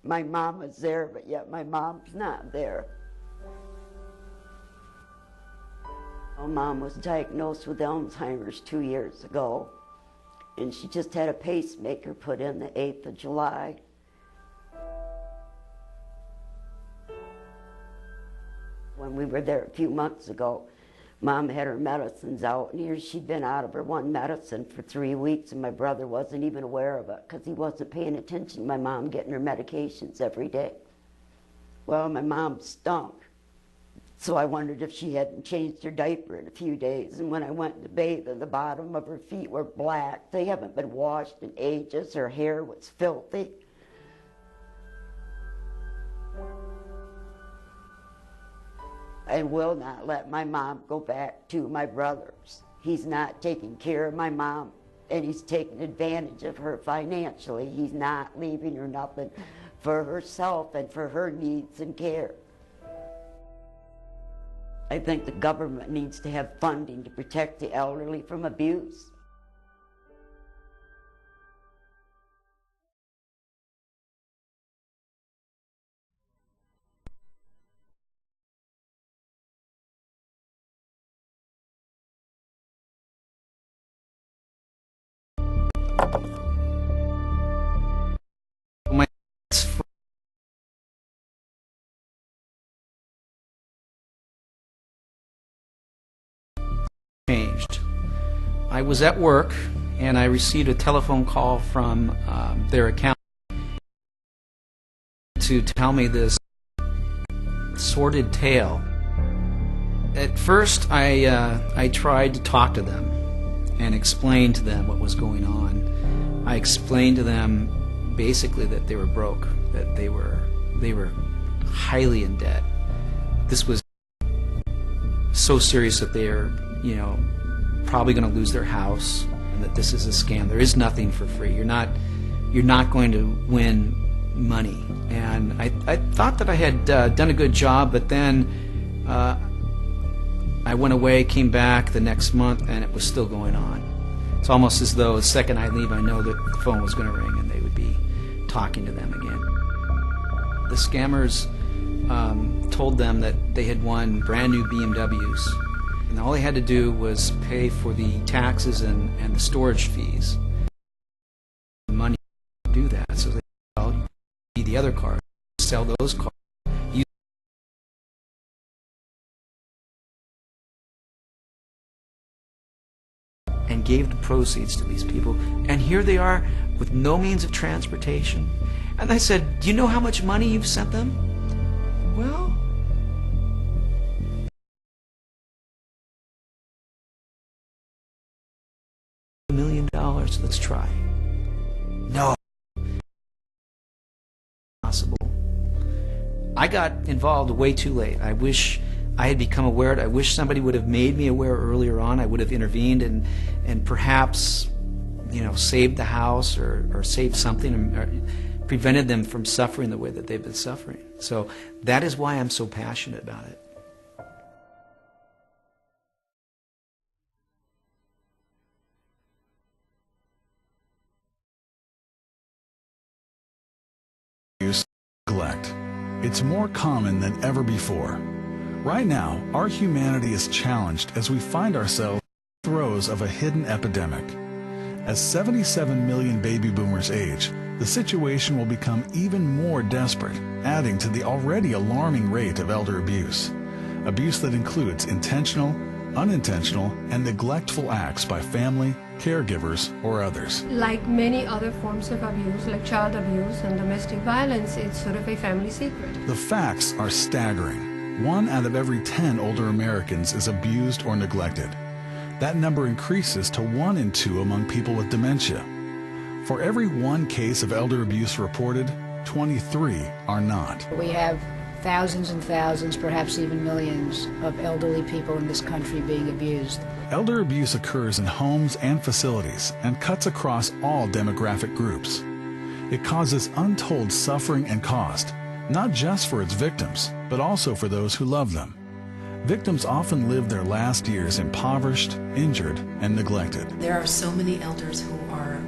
my mom was there, but yet my mom's not there. My mom was diagnosed with Alzheimer's 2 years ago, and she just had a pacemaker put in the 8th of July. When we were there a few months ago, Mom had her medicines out, and here she'd been out of her one medicine for 3 weeks, and my brother wasn't even aware of it because he wasn't paying attention to my mom getting her medications every day. Well, my mom stunk, so I wondered if she hadn't changed her diaper in a few days, and when I went to bathe her, the bottom of her feet were black. They haven't been washed in ages. Her hair was filthy. I will not let my mom go back to my brother's. He's not taking care of my mom, and he's taking advantage of her financially. He's not leaving her nothing for herself and for her needs and care. I think the government needs to have funding to protect the elderly from abuse. Changed. I was at work and I received a telephone call from their accountant to tell me this sordid tale. At first I tried to talk to them and explain to them what was going on. I explained to them basically that they were broke, that they were highly in debt. This was so serious that they are, you know, probably going to lose their house, and that this is a scam. There is nothing for free. You're not going to win money. And I thought that I had done a good job, but then I went away, came back the next month, and it was still going on. It's almost as though the second I leave, I know that the phone was going to ring and they would be talking to them again. The scammers told them that they had won brand new BMWs, and all they had to do was pay for the taxes and the storage fees. The money to do that, so they buy the other cars, sell those cars, and gave the proceeds to these people. And here they are with no means of transportation. And I said, do you know how much money you've sent them? Well, $1 million, let's try. No. Possible. I got involved way too late. I wish I had become aware. I wish somebody would have made me aware earlier on. I would have intervened and perhaps, you know, saved the house or saved something, or prevented them from suffering the way that they've been suffering. So that is why I'm so passionate about it. Neglect. It's more common than ever before. Right now, our humanity is challenged as we find ourselves in the throes of a hidden epidemic. As 77 million baby boomers age, the situation will become even more desperate, adding to the already alarming rate of elder abuse. Abuse that includes intentional, unintentional, and neglectful acts by family, caregivers, or others. Like many other forms of abuse, like child abuse and domestic violence, it's sort of a family secret. The facts are staggering. 1 out of every 10 older Americans is abused or neglected. That number increases to 1 in 2 among people with dementia. For every 1 case of elder abuse reported, 23 are not. We have thousands and thousands, perhaps even millions, of elderly people in this country being abused. Elder abuse occurs in homes and facilities and cuts across all demographic groups. It causes untold suffering and cost, not just for its victims, but also for those who love them. Victims often live their last years impoverished, injured, and neglected. There are so many elders who are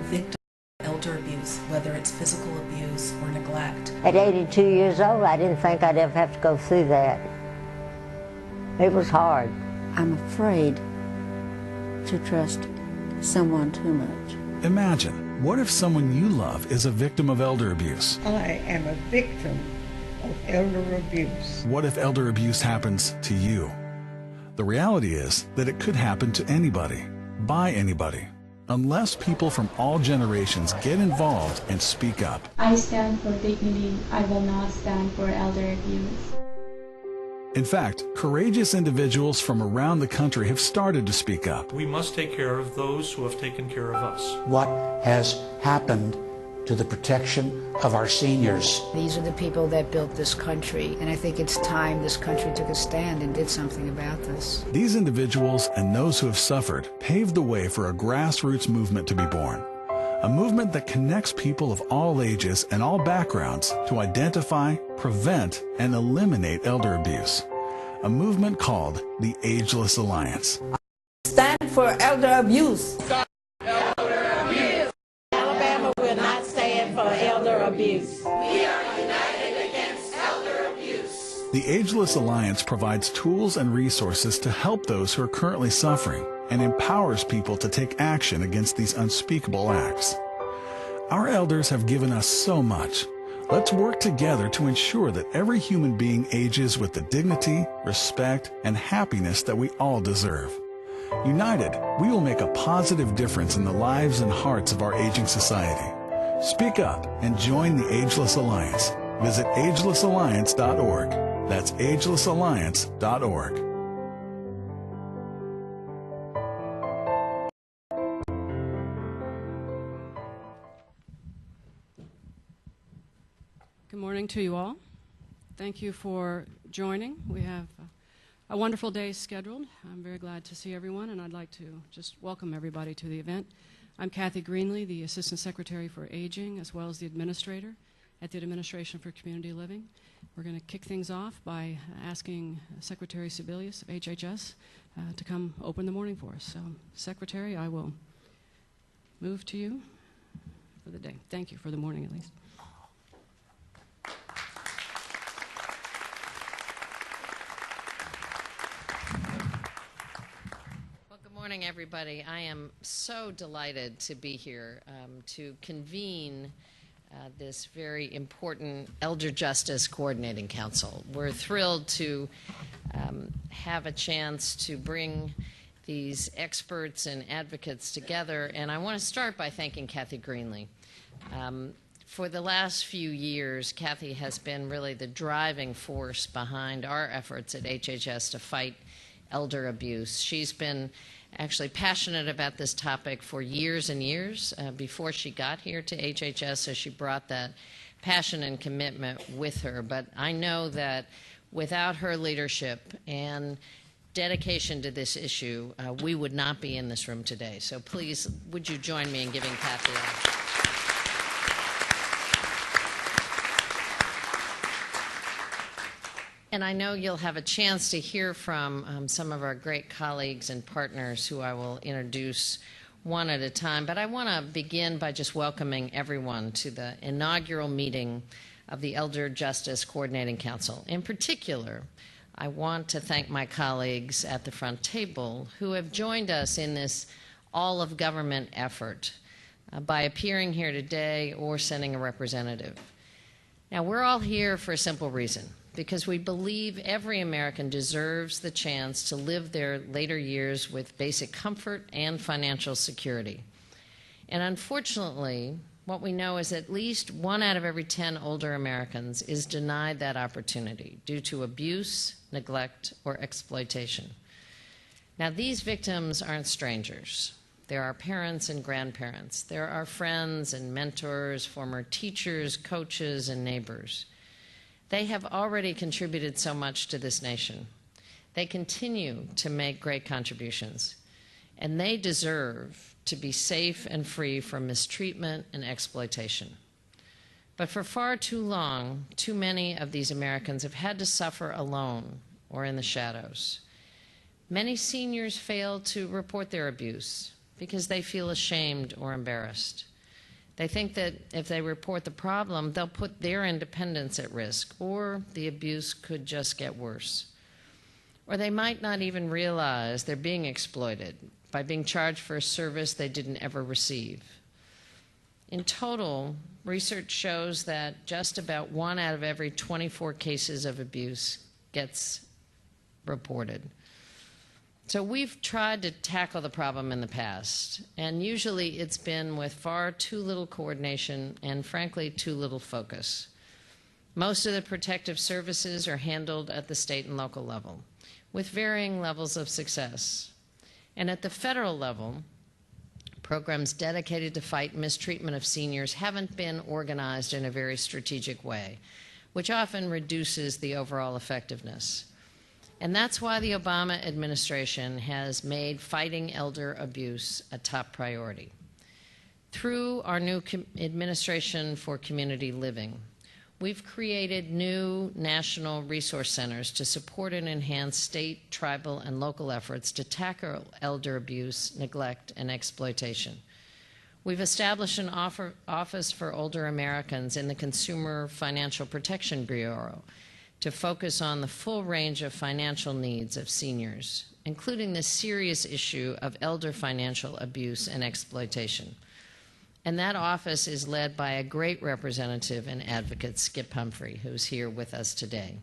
victims of elder elder abuse, whether it's physical abuse or neglect. At 82 years old, I didn't think I'd ever have to go through that. It was hard. I'm afraid to trust someone too much. Imagine, what if someone you love is a victim of elder abuse? I am a victim of elder abuse. What if elder abuse happens to you? The reality is that it could happen to anybody, by anybody, unless people from all generations get involved and speak up. I stand for dignity. I will not stand for elder abuse. In fact, courageous individuals from around the country have started to speak up. We must take care of those who have taken care of us. What has happened to the protection of our seniors? These are the people that built this country, and I think it's time this country took a stand and did something about this. These individuals and those who have suffered paved the way for a grassroots movement to be born. A movement that connects people of all ages and all backgrounds to identify, prevent, and eliminate elder abuse. A movement called the Ageless Alliance. Stand for elder abuse. Stop elder abuse. Alabama will not stand for elder abuse. We are united against elder abuse. The Ageless Alliance provides tools and resources to help those who are currently suffering and empowers people to take action against these unspeakable acts. Our elders have given us so much. Let's work together to ensure that every human being ages with the dignity, respect, and happiness that we all deserve. United, we will make a positive difference in the lives and hearts of our aging society. Speak up and join the Ageless Alliance. Visit agelessalliance.org. That's agelessalliance.org. Good morning to you all. Thank you for joining. We have a wonderful day scheduled. I'm very glad to see everyone, and I'd like to just welcome everybody to the event. I'm Kathy Greenlee, the Assistant Secretary for Aging, as well as the Administrator at the Administration for Community Living. We're going to kick things off by asking Secretary Sebelius of HHS to come open the morning for us. So, Secretary, I will move to you for the day. Thank you for the morning, at least. Good morning, everybody. I am so delighted to be here to convene this very important Elder Justice Coordinating Council. We're thrilled to have a chance to bring these experts and advocates together, and I want to start by thanking Kathy Greenlee. For the last few years, Kathy has been really the driving force behind our efforts at HHS to fight elder abuse. She's been actually passionate about this topic for years and years before she got here to HHS, so she brought that passion and commitment with her. But I know that without her leadership and dedication to this issue, we would not be in this room today. So please, would you join me in giving Kathy a... And I know you'll have a chance to hear from some of our great colleagues and partners who I will introduce one at a time. But I want to begin by just welcoming everyone to the inaugural meeting of the Elder Justice Coordinating Council. In particular, I want to thank my colleagues at the front table who have joined us in this all-of-government effort by appearing here today or sending a representative. Now, we're all here for a simple reason, because we believe every American deserves the chance to live their later years with basic comfort and financial security. And unfortunately, what we know is at least 1 out of every 10 older Americans is denied that opportunity due to abuse, neglect, or exploitation. Now, these victims aren't strangers. They're our parents and grandparents. They're our friends and mentors, former teachers, coaches, and neighbors. They have already contributed so much to this nation. They continue to make great contributions, and they deserve to be safe and free from mistreatment and exploitation. But for far too long, too many of these Americans have had to suffer alone or in the shadows. Many seniors fail to report their abuse because they feel ashamed or embarrassed. They think that if they report the problem, they'll put their independence at risk, or the abuse could just get worse. Or they might not even realize they're being exploited by being charged for a service they didn't ever receive. In total, research shows that just about 1 out of every 24 cases of abuse gets reported. So we've tried to tackle the problem in the past, and usually it's been with far too little coordination and, frankly, too little focus. Most of the protective services are handled at the state and local level, with varying levels of success. And at the federal level, programs dedicated to fight mistreatment of seniors haven't been organized in a very strategic way, which often reduces the overall effectiveness. And that's why the Obama administration has made fighting elder abuse a top priority. Through our new Administration for Community Living, we've created new national resource centers to support and enhance state, tribal, and local efforts to tackle elder abuse, neglect, and exploitation. We've established an Office for Older Americans in the Consumer Financial Protection Bureau to focus on the full range of financial needs of seniors, including the serious issue of elder financial abuse and exploitation. And that office is led by a great representative and advocate, Skip Humphrey, who's here with us today.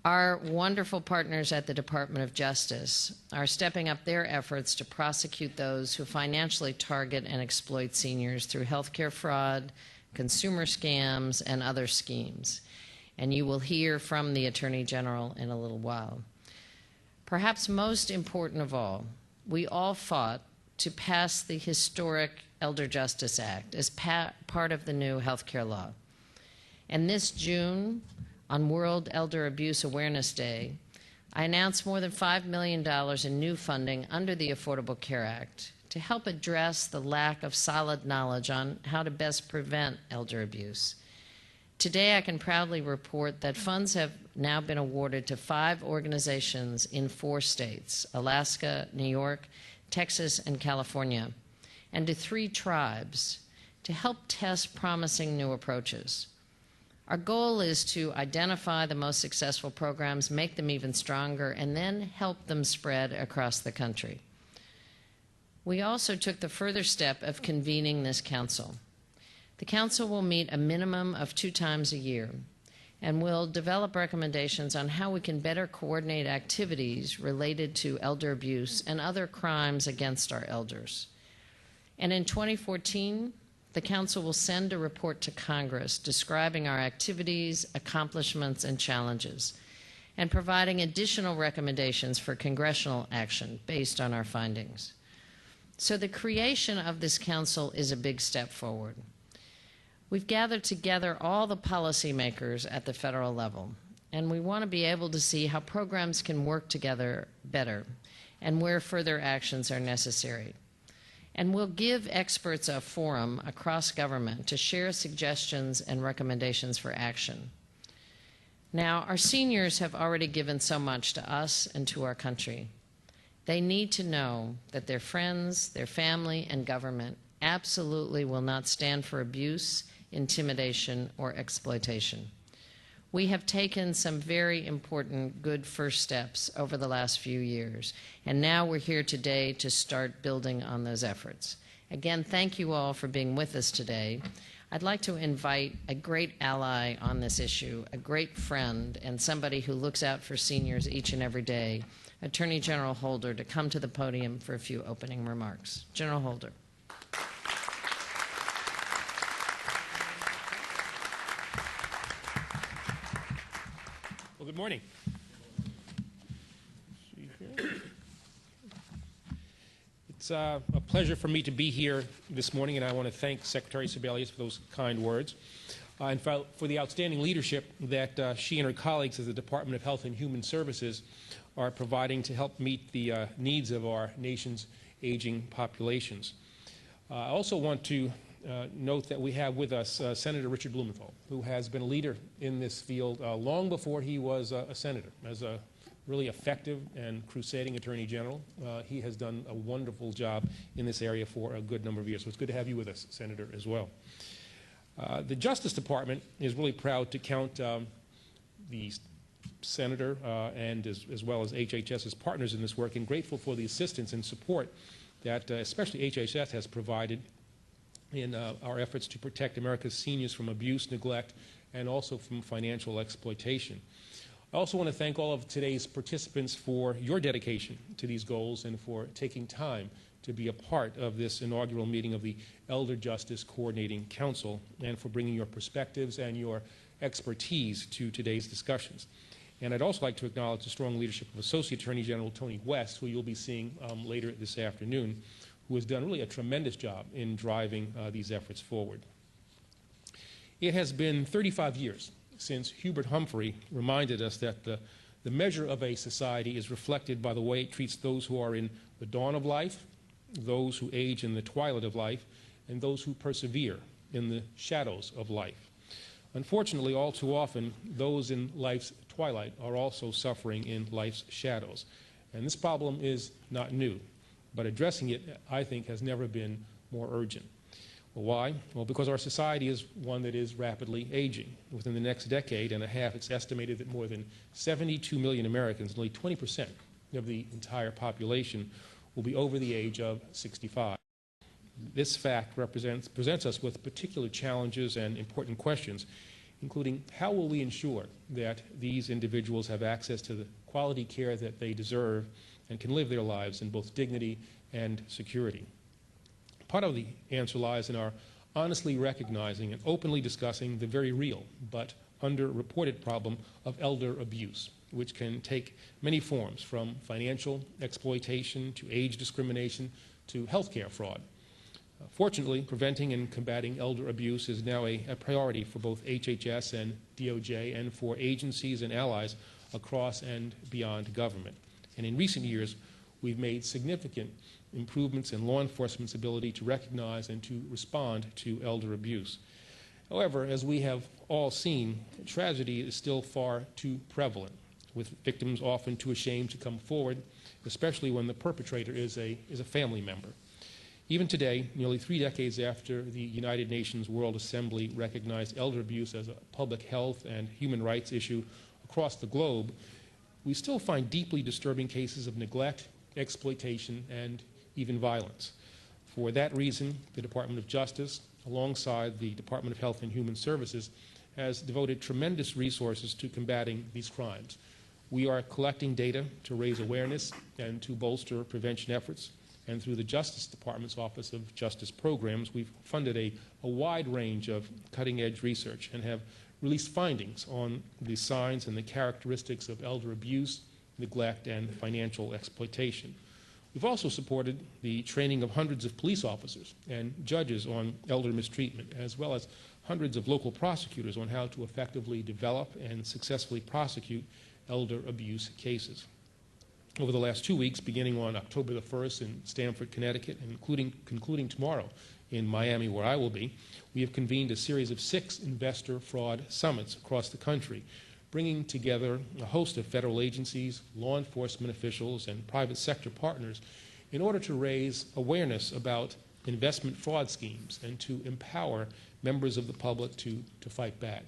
Our wonderful partners at the Department of Justice are stepping up their efforts to prosecute those who financially target and exploit seniors through healthcare fraud, consumer scams, and other schemes. And you will hear from the Attorney General in a little while. Perhaps most important of all, we all fought to pass the historic Elder Justice Act as part of the new health care law. And this June, on World Elder Abuse Awareness Day, I announced more than $5 million in new funding under the Affordable Care Act to help address the lack of solid knowledge on how to best prevent elder abuse. Today, I can proudly report that funds have now been awarded to 5 organizations in 4 states, Alaska, New York, Texas, and California, and to 3 tribes to help test promising new approaches. Our goal is to identify the most successful programs, make them even stronger, and then help them spread across the country. We also took the further step of convening this council. The council will meet a minimum of 2 times a year and will develop recommendations on how we can better coordinate activities related to elder abuse and other crimes against our elders. And in 2014, the council will send a report to Congress describing our activities, accomplishments, and challenges, and providing additional recommendations for congressional action based on our findings. So the creation of this council is a big step forward. We've gathered together all the policymakers at the federal level, and we want to be able to see how programs can work together better and where further actions are necessary. And we'll give experts a forum across government to share suggestions and recommendations for action. Now, our seniors have already given so much to us and to our country. They need to know that their friends, their family, and government absolutely will not stand for abuse, intimidation, or exploitation. We have taken some very important good first steps over the last few years, and now we're here today to start building on those efforts. Again, thank you all for being with us today. I'd like to invite a great ally on this issue, a great friend, and somebody who looks out for seniors each and every day, Attorney General Holder, to come to the podium for a few opening remarks. General Holder. Well, good morning. It's a pleasure for me to be here this morning, and I want to thank Secretary Sebelius for those kind words and for the outstanding leadership that she and her colleagues at the Department of Health and Human Services are providing to help meet the needs of our nation's aging populations. I also want to note that we have with us Senator Richard Blumenthal, who has been a leader in this field long before he was a senator. As a really effective and crusading Attorney General. He has done a wonderful job in this area for a good number of years. So it's good to have you with us, Senator, as well. The Justice Department is really proud to count the Senator and as well as HHS as partners in this work, and grateful for the assistance and support that especially HHS has provided in our efforts to protect America's seniors from abuse, neglect, and also from financial exploitation. I also want to thank all of today's participants for your dedication to these goals and for taking time to be a part of this inaugural meeting of the Elder Justice Coordinating Council, and for bringing your perspectives and your expertise to today's discussions. And I'd also like to acknowledge the strong leadership of Associate Attorney General Tony West, who you'll be seeing later this afternoon, who has done really a tremendous job in driving these efforts forward. It has been 35 years since Hubert Humphrey reminded us that the measure of a society is reflected by the way it treats those who are in the dawn of life, those who age in the twilight of life, and those who persevere in the shadows of life. Unfortunately, all too often, those in life's twilight are also suffering in life's shadows. And this problem is not new, but addressing it, I think, has never been more urgent. Well, why? Well, because our society is one that is rapidly aging. Within the next decade and a half, it's estimated that more than 72 million Americans, nearly 20% of the entire population, will be over the age of 65. This fact presents us with particular challenges and important questions, including how will we ensure that these individuals have access to the quality care that they deserve and can live their lives in both dignity and security. Part of the answer lies in our honestly recognizing and openly discussing the very real but underreported problem of elder abuse, which can take many forms, from financial exploitation to age discrimination to healthcare fraud. Fortunately, preventing and combating elder abuse is now a priority for both HHS and DOJ, and for agencies and allies across and beyond government. And in recent years, we've made significant improvements in law enforcement's ability to recognize and to respond to elder abuse. However, as we have all seen, tragedy is still far too prevalent, with victims often too ashamed to come forward, especially when the perpetrator is a family member. Even today, nearly 3 decades after the United Nations World Assembly recognized elder abuse as a public health and human rights issue across the globe, we still find deeply disturbing cases of neglect, exploitation, and even violence. For that reason, the Department of Justice, alongside the Department of Health and Human Services, has devoted tremendous resources to combating these crimes. We are collecting data to raise awareness and to bolster prevention efforts. And through the Justice Department's Office of Justice Programs, we've funded a wide range of cutting-edge research and have released findings on the signs and the characteristics of elder abuse, neglect, and financial exploitation. We've also supported the training of hundreds of police officers and judges on elder mistreatment, as well as hundreds of local prosecutors on how to effectively develop and successfully prosecute elder abuse cases. Over the last 2 weeks, beginning on October the 1st in Stamford, Connecticut, and concluding tomorrow in Miami, where I will be, we have convened a series of 6 investor fraud summits across the country, bringing together a host of federal agencies, law enforcement officials, and private sector partners in order to raise awareness about investment fraud schemes and to empower members of the public to fight back.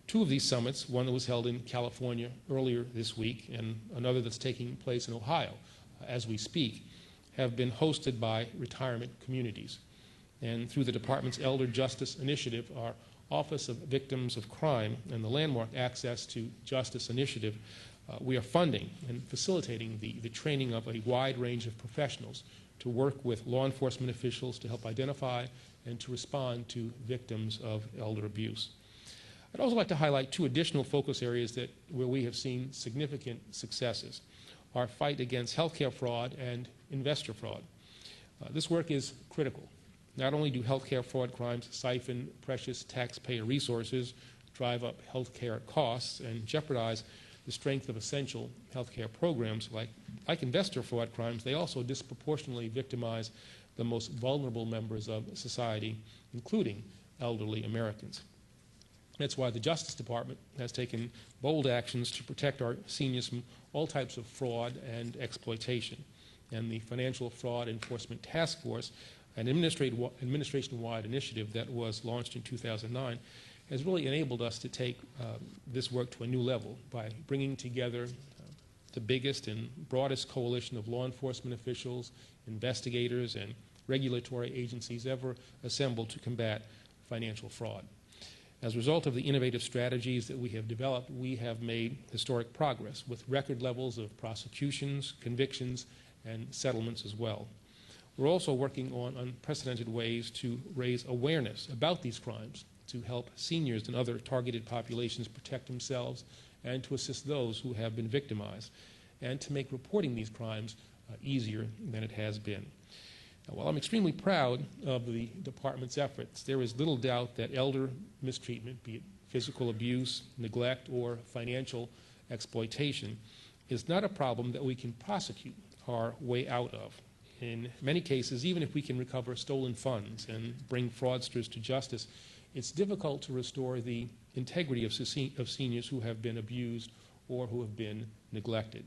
2 of these summits, one that was held in California earlier this week and another that's taking place in Ohio as we speak, have been hosted by retirement communities. And through the department's Elder Justice Initiative, our Office of Victims of Crime, and the landmark Access to Justice Initiative, we are funding and facilitating the training of a wide range of professionals to work with law enforcement officials to help identify and to respond to victims of elder abuse. I'd also like to highlight 2 additional focus areas where we have seen significant successes: our fight against healthcare fraud and investor fraud. This work is critical. Not only do healthcare fraud crimes siphon precious taxpayer resources, drive up healthcare costs, and jeopardize the strength of essential healthcare programs, like investor fraud crimes, they also disproportionately victimize the most vulnerable members of society, including elderly Americans. That's why the Justice Department has taken bold actions to protect our seniors from all types of fraud and exploitation. And the Financial Fraud Enforcement Task Force, an administration-wide initiative that was launched in 2009, has really enabled us to take this work to a new level by bringing together the biggest and broadest coalition of law enforcement officials, investigators, and regulatory agencies ever assembled to combat financial fraud. As a result of the innovative strategies that we have developed, we have made historic progress with record levels of prosecutions, convictions, and settlements as well. We're also working on unprecedented ways to raise awareness about these crimes, to help seniors and other targeted populations protect themselves, and to assist those who have been victimized, and to make reporting these crimes easier than it has been. Now, while I'm extremely proud of the department's efforts, there is little doubt that elder mistreatment, be it physical abuse, neglect, or financial exploitation, is not a problem that we can prosecute our way out of. In many cases, even if we can recover stolen funds and bring fraudsters to justice, it's difficult to restore the integrity of seniors who have been abused or who have been neglected.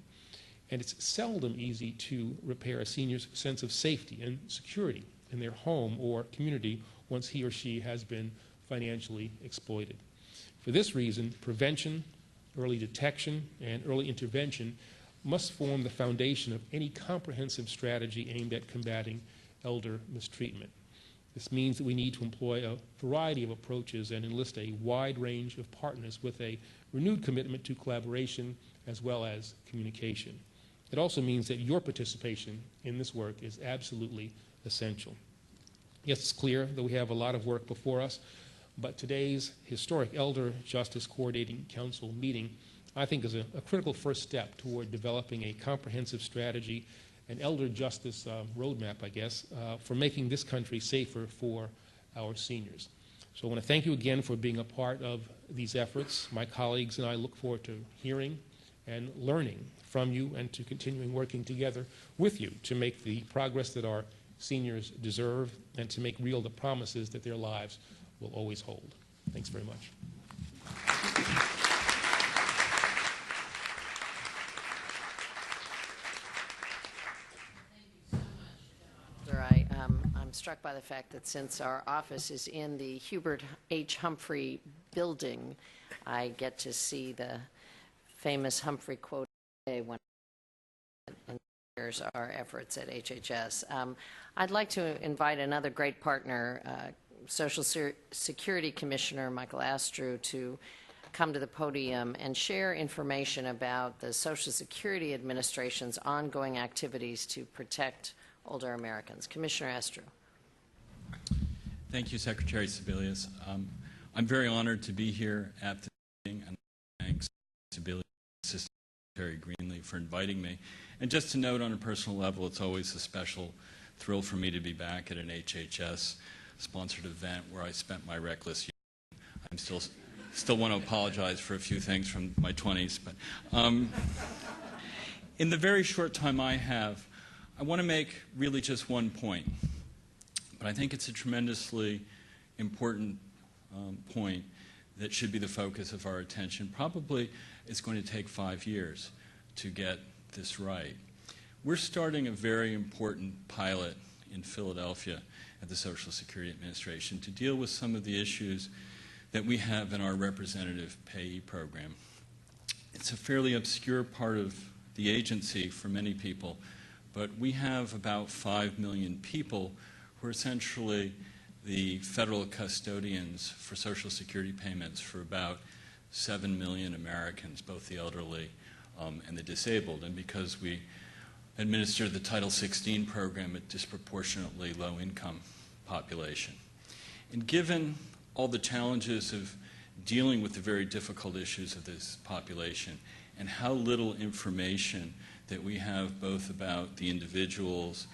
And it's seldom easy to repair a senior's sense of safety and security in their home or community once he or she has been financially exploited. For this reason, prevention, early detection, and early intervention must form the foundation of any comprehensive strategy aimed at combating elder mistreatment. This means that we need to employ a variety of approaches and enlist a wide range of partners with a renewed commitment to collaboration as well as communication. It also means that your participation in this work is absolutely essential. Yes, it's clear that we have a lot of work before us, but today's historic Elder Justice Coordinating Council meeting, I think, is a critical first step toward developing a comprehensive strategy, an elder justice roadmap, I guess, for making this country safer for our seniors. So I want to thank you again for being a part of these efforts. My colleagues and I look forward to hearing and learning from you and to continuing working together with you to make the progress that our seniors deserve and to make real the promises that their lives will always hold. Thanks very much. I'm struck by the fact that since our office is in the Hubert H. Humphrey building, I get to see the famous Humphrey quote when our efforts at HHS. I'd like to invite another great partner, Social Security Commissioner Michael Astrew, to come to the podium and share information about the Social Security Administration's ongoing activities to protect older Americans. Commissioner Astrew. Thank you, Secretary Sebelius. I'm very honored to be here at the meeting, and thanks to Sebelius, Secretary Greenlee, for inviting me. And just to note on a personal level, it's always a special thrill for me to be back at an HHS-sponsored event where I spent my reckless youth. I'm still want to apologize for a few things from my 20s, but in the very short time I have, I want to make really just one point, but I think it's a tremendously important point that should be the focus of our attention. Probably it's going to take 5 years to get this right. We're starting a very important pilot in Philadelphia at the Social Security Administration to deal with some of the issues that we have in our representative payee program. It's a fairly obscure part of the agency for many people, but we have about 5 million people who are essentially the federal custodians for Social Security payments for about 7 million Americans, both the elderly and the disabled. And because we administer the Title 16 program at disproportionately low-income population. And given all the challenges of dealing with the very difficult issues of this population and how little information that we have both about the individuals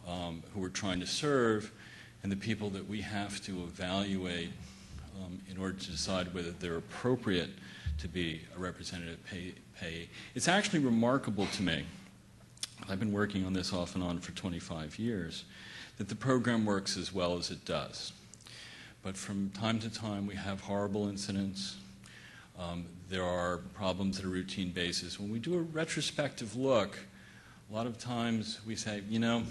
who we're trying to serve and the people that we have to evaluate in order to decide whether they're appropriate to be a representative payee. It's actually remarkable to me, I've been working on this off and on for 25 years, that the program works as well as it does. but from time to time we have horrible incidents. There are problems at a routine basis. When we do a retrospective look, a lot of times we say, you know,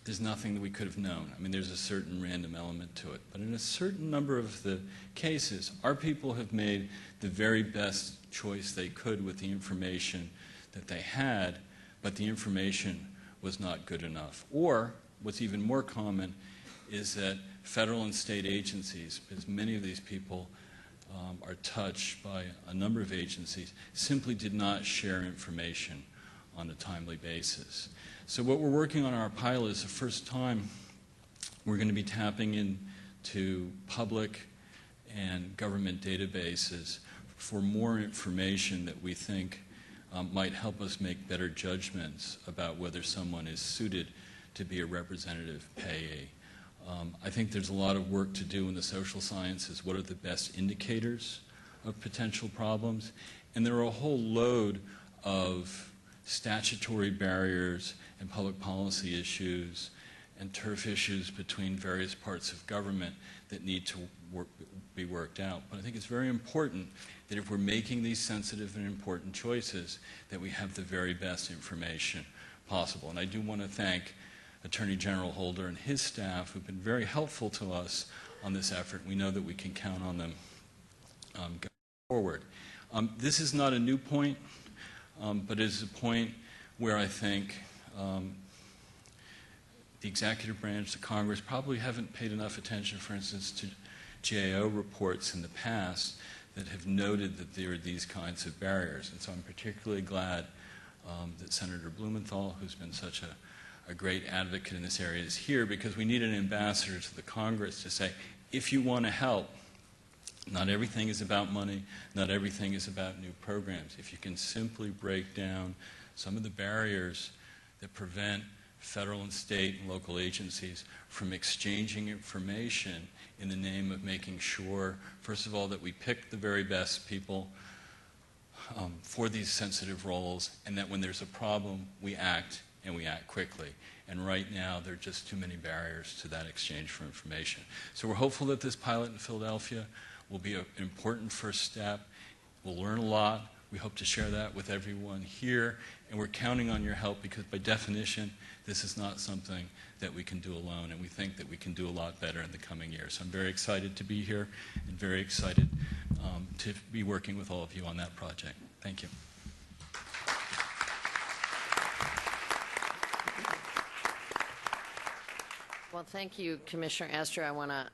there's nothing that we could have known. I mean, there's a certain random element to it. But in a certain number of the cases, our people have made the very best choice they could with the information that they had, but the information was not good enough. Or, what's even more common is that federal and state agencies, because many of these people are touched by a number of agencies, simply did not share information on a timely basis. So what we're working on in our pilot is the first time we're going to be tapping into public and government databases for more information that we think might help us make better judgments about whether someone is suited to be a representative payee. I think there's a lot of work to do in the social sciences. What are the best indicators of potential problems? And there are a whole load of statutory barriers and public policy issues and turf issues between various parts of government that need to be worked out. But I think it's very important that if we're making these sensitive and important choices, that we have the very best information possible. And I do want to thank Attorney General Holder and his staff who've been very helpful to us on this effort. We know that we can count on them going forward. This is not a new point, but it is a point where I think the executive branch, the Congress, probably haven't paid enough attention, for instance, to GAO reports in the past that have noted that there are these kinds of barriers. And so I'm particularly glad that Senator Blumenthal, who's been such a great advocate in this area, is here, because we need an ambassador to the Congress to say, if you want to help, not everything is about money, not everything is about new programs. If you can simply break down some of the barriers that prevent federal and state and local agencies from exchanging information in the name of making sure, first of all, that we pick the very best people for these sensitive roles, and that when there's a problem, we act, and we act quickly. And right now, there are just too many barriers to that exchange for information. So we're hopeful that this pilot in Philadelphia will be an important first step. We'll learn a lot. We hope to share that with everyone here. And we're counting on your help, because by definition, this is not something that we can do alone. And we think that we can do a lot better in the coming years. So I'm very excited to be here and very excited to be working with all of you on that project. Thank you. Well, thank you, Commissioner Astor. I want to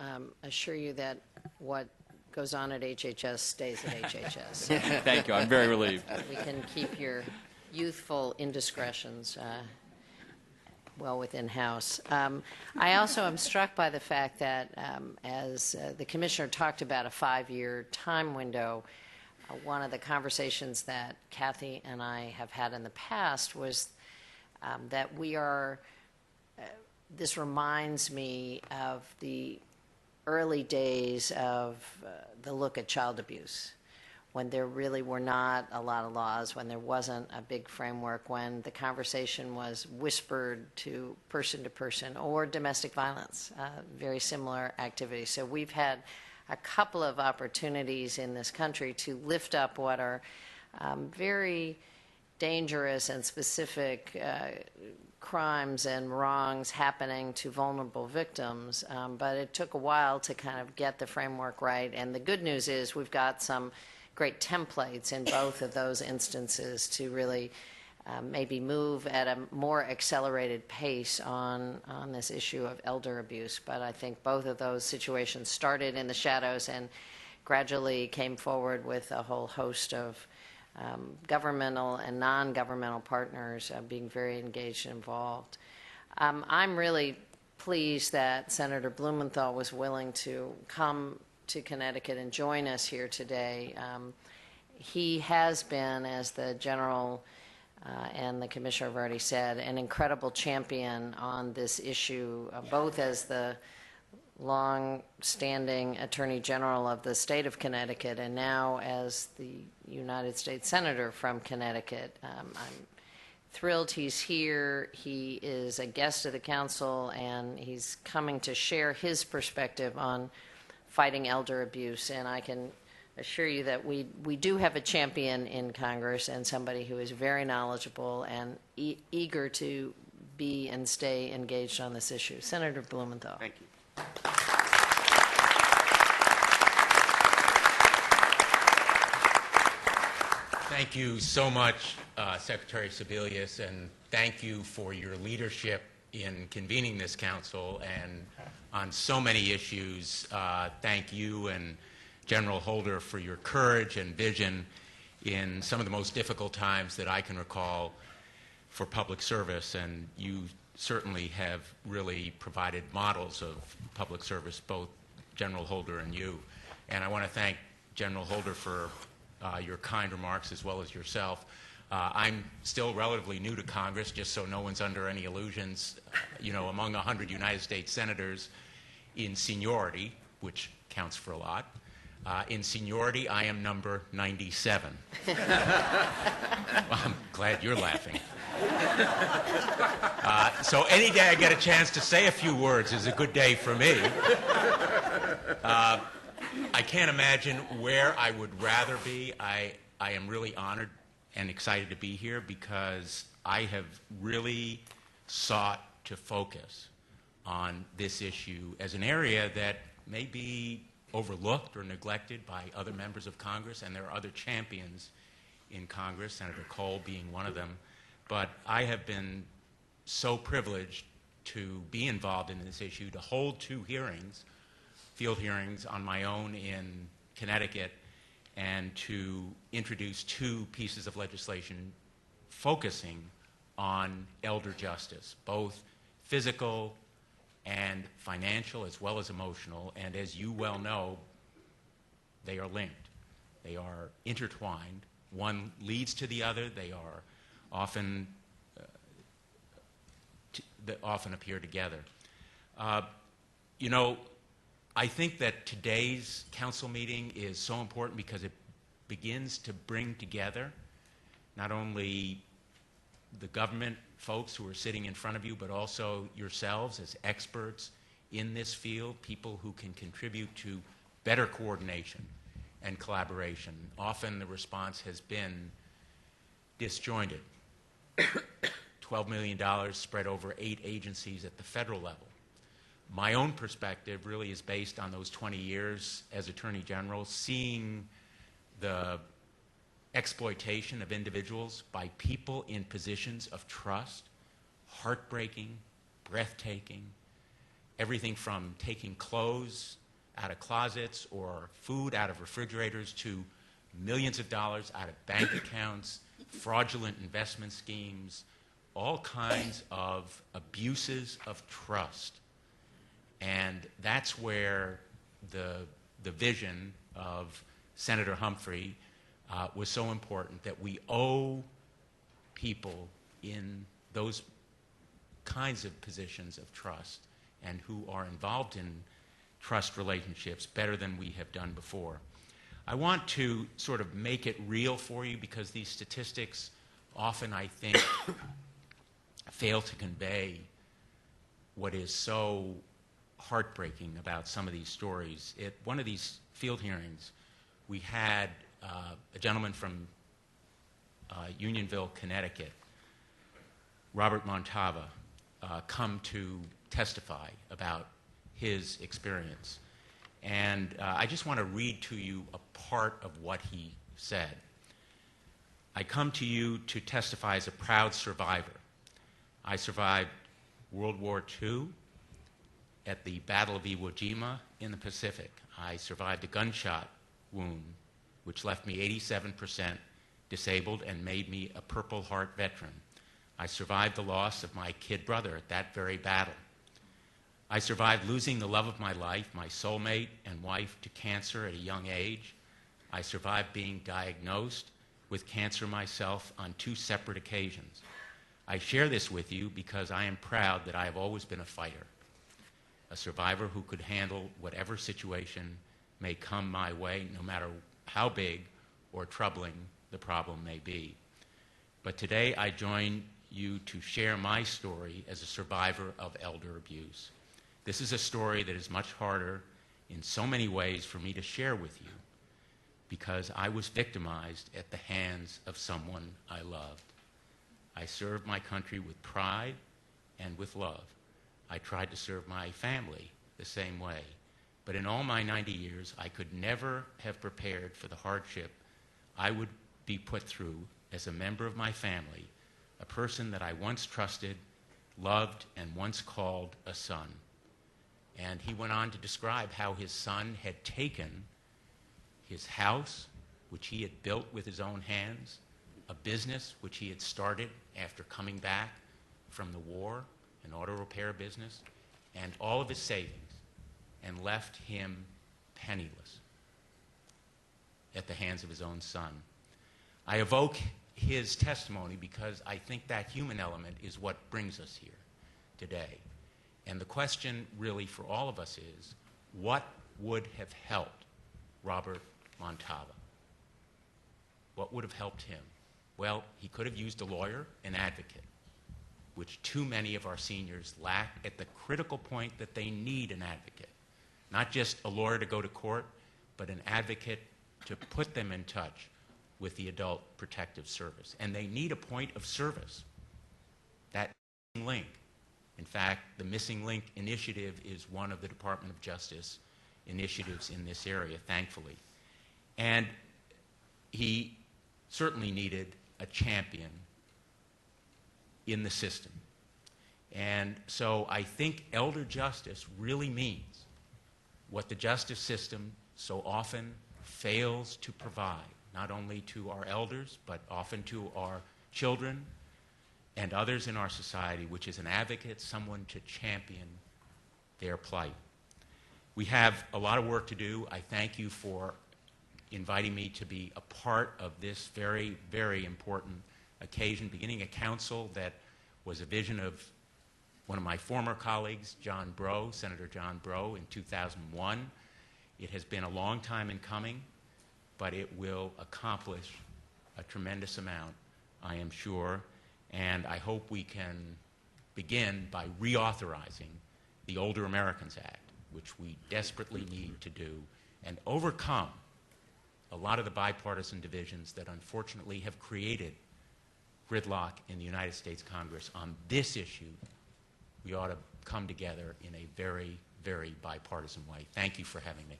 assure you that what goes on at HHS stays at HHS. Thank you. I'm very relieved. We can keep your youthful indiscretions well within house. I also am struck by the fact that as the Commissioner talked about a 5-year time window, one of the conversations that Kathy and I have had in the past was that we are this reminds me of the early days of the look at child abuse, when there really were not a lot of laws, when there wasn't a big framework, when the conversation was whispered to person, or domestic violence, very similar activities. So we've had a couple of opportunities in this country to lift up what are very dangerous and specific crimes and wrongs happening to vulnerable victims, but it took a while to kind of get the framework right. And the good news is we've got some great templates in both of those instances to really maybe move at a more accelerated pace on this issue of elder abuse. But I think both of those situations started in the shadows and gradually came forward with a whole host of governmental and non-governmental partners being very engaged and involved. I'm really pleased that Senator Blumenthal was willing to come to Connecticut and join us here today. He has been, as the General and the Commissioner have already said, an incredible champion on this issue, both as the long-standing Attorney General of the state of Connecticut and now as the United States Senator from Connecticut. I'm thrilled he's here. He is a guest of the council, and he's coming to share his perspective on fighting elder abuse. And I can assure you that we do have a champion in Congress, and somebody who is very knowledgeable and eager to be and stay engaged on this issue. Senator Blumenthal. Thank you. Thank you so much, Secretary Sebelius, and thank you for your leadership in convening this council and on so many issues. Thank you and General Holder for your courage and vision in some of the most difficult times that I can recall for public service, and you certainly have really provided models of public service, both General Holder and you. And I want to thank General Holder for your kind remarks, as well as yourself. I'm still relatively new to Congress, just so no one's under any illusions. Among 100 United States senators in seniority, which counts for a lot, in seniority, I am number 97. Well, I'm glad you're laughing. So any day I get a chance to say a few words is a good day for me. I can't imagine where I would rather be. I am really honored and excited to be here because I have really sought to focus on this issue as an area that may be overlooked or neglected by other members of Congress, and there are other champions in Congress, Senator Cole being one of them. But I have been so privileged to be involved in this issue, to hold 2 hearings, field hearings on my own in Connecticut, and to introduce 2 pieces of legislation focusing on elder justice, both physical and financial as well as emotional. And as you well know, they are linked. They are intertwined. One leads to the other. They are often appear together. I think that today's council meeting is so important because it begins to bring together not only the government folks who are sitting in front of you, but also yourselves as experts in this field, people who can contribute to better coordination and collaboration. Often the response has been disjointed. $12 million spread over 8 agencies at the federal level. My own perspective really is based on those 20 years as Attorney General, seeing the exploitation of individuals by people in positions of trust, heartbreaking, breathtaking, everything from taking clothes out of closets or food out of refrigerators to millions of dollars out of bank accounts, fraudulent investment schemes, all kinds of abuses of trust. And that's where the vision of Senator Humphrey was so important, that we owe people in those kinds of positions of trust and who are involved in trust relationships better than we have done before. I want to sort of make it real for you because these statistics often, I think, fail to convey what is so heartbreaking about some of these stories. At one of these field hearings, we had a gentleman from Unionville, Connecticut, Robert Montava, come to testify about his experience. And I just want to read to you a part of what he said. I come to you to testify as a proud survivor. I survived World War II at the Battle of Iwo Jima in the Pacific. I survived a gunshot wound, which left me 87% disabled and made me a Purple Heart veteran. I survived the loss of my kid brother at that very battle. I survived losing the love of my life, my soulmate and wife, to cancer at a young age. I survived being diagnosed with cancer myself on 2 separate occasions. I share this with you because I am proud that I have always been a fighter, a survivor who could handle whatever situation may come my way, no matter how big or troubling the problem may be. But today I join you to share my story as a survivor of elder abuse. This is a story that is much harder in so many ways for me to share with you because I was victimized at the hands of someone I loved. I served my country with pride and with love. I tried to serve my family the same way. But in all my 90 years, I could never have prepared for the hardship I would be put through as a member of my family, a person that I once trusted, loved, and once called a son. And he went on to describe how his son had taken his house, which he had built with his own hands, a business which he had started after coming back from the war, an auto repair business, and all of his savings, and left him penniless at the hands of his own son. I evoke his testimony because I think that human element is what brings us here today. And the question really for all of us is, what would have helped Robert Montava? What would have helped him? Well, he could have used a lawyer, an advocate, which too many of our seniors lack at the critical point that they need an advocate. Not just a lawyer to go to court, but an advocate to put them in touch with the Adult Protective Service. And they need a point of service, that link. In fact, the Missing Link initiative is one of the Department of Justice initiatives in this area, thankfully. And he certainly needed a champion in the system. And so I think elder justice really means what the justice system so often fails to provide, not only to our elders, but often to our children and others in our society, which is an advocate, someone to champion their plight. We have a lot of work to do. I thank you for inviting me to be a part of this very, very important occasion, beginning a council that was a vision of one of my former colleagues, John Breaux, Senator John Breaux, in 2001. It has been a long time in coming, but it will accomplish a tremendous amount, I am sure, and I hope we can begin by reauthorizing the Older Americans Act, which we desperately need to do, and overcome a lot of the bipartisan divisions that unfortunately have created gridlock in the United States Congress on this issue. We ought to come together in a very, very bipartisan way. Thank you for having me.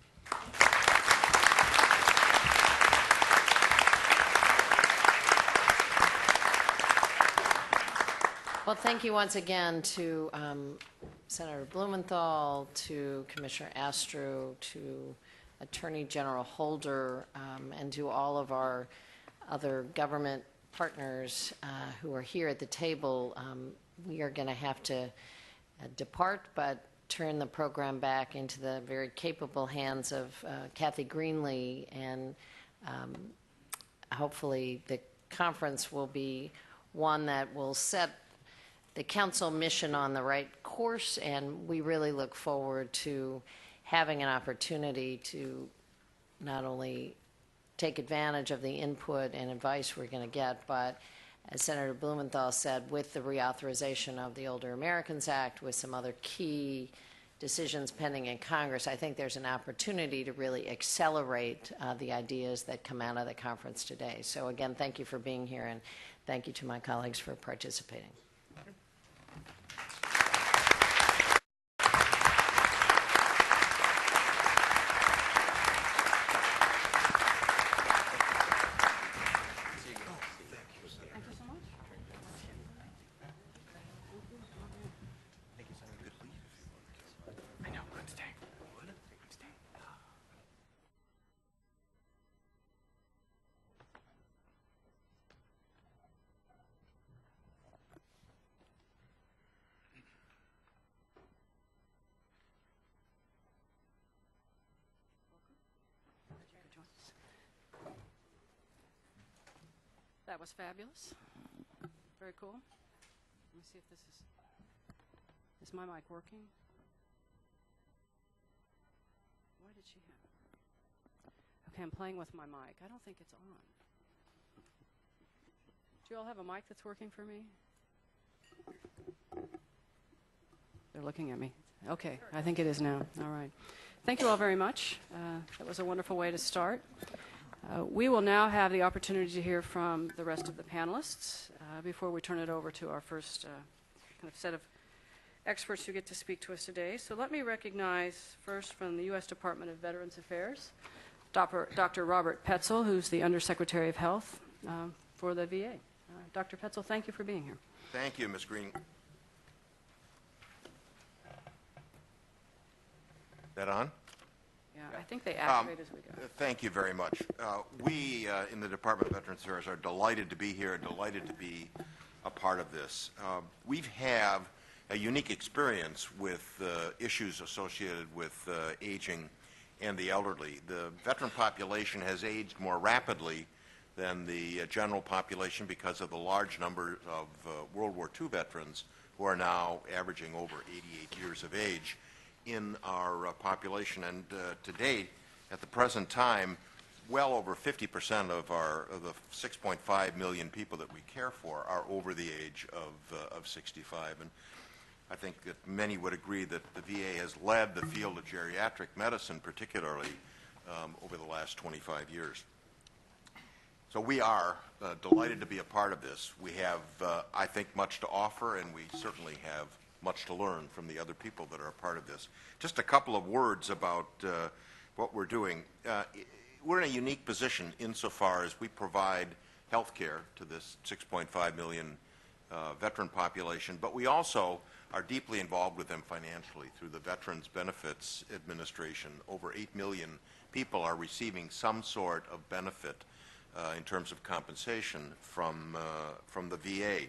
Well, thank you once again to Senator Blumenthal, to Commissioner Astru, to Attorney General Holder, and to all of our other government partners who are here at the table. We are going to have to depart, but turn the program back into the very capable hands of Kathy Greenlee, and hopefully the conference will be one that will set the council mission on the right course, and we really look forward to having an opportunity to not only take advantage of the input and advice we're going to get, but as Senator Blumenthal said, with the reauthorization of the Older Americans Act, with some other key decisions pending in Congress, I think there's an opportunity to really accelerate the ideas that come out of the conference today. So again, thank you for being here, and thank you to my colleagues for participating. That was fabulous. Very cool. Let me see if this is my mic working? Why did she have it? Okay, I'm playing with my mic. I don't think it's on. Do you all have a mic that's working for me? They're looking at me. Okay, I think it is now. All right. Thank you all very much. That was a wonderful way to start. We will now have the opportunity to hear from the rest of the panelists before we turn it over to our first kind of set of experts who get to speak to us today. So let me recognize first from the U.S. Department of Veterans Affairs, Dr. Robert Petzel, who's the Undersecretary of Health for the VA. Dr. Petzel, thank you for being here. Thank you, Ms. Green. That on? Yeah, I think they activate as we go. Thank you very much. We in the Department of Veterans Affairs are delighted to be here, delighted to be a part of this. We have a unique experience with issues associated with aging and the elderly. The veteran population has aged more rapidly than the general population because of the large number of World War II veterans who are now averaging over 88 years of age in our population. And to date, at the present time, well over 50% of the 6.5 million people that we care for are over the age of 65. And I think that many would agree that the VA has led the field of geriatric medicine, particularly over the last 25 years. So we are delighted to be a part of this. We have, I think, much to offer, and we certainly have much to learn from the other people that are a part of this. Just a couple of words about what we're doing. We're in a unique position insofar as we provide health care to this 6.5 million veteran population, but we also are deeply involved with them financially through the Veterans Benefits Administration. Over 8 million people are receiving some sort of benefit in terms of compensation from the VA.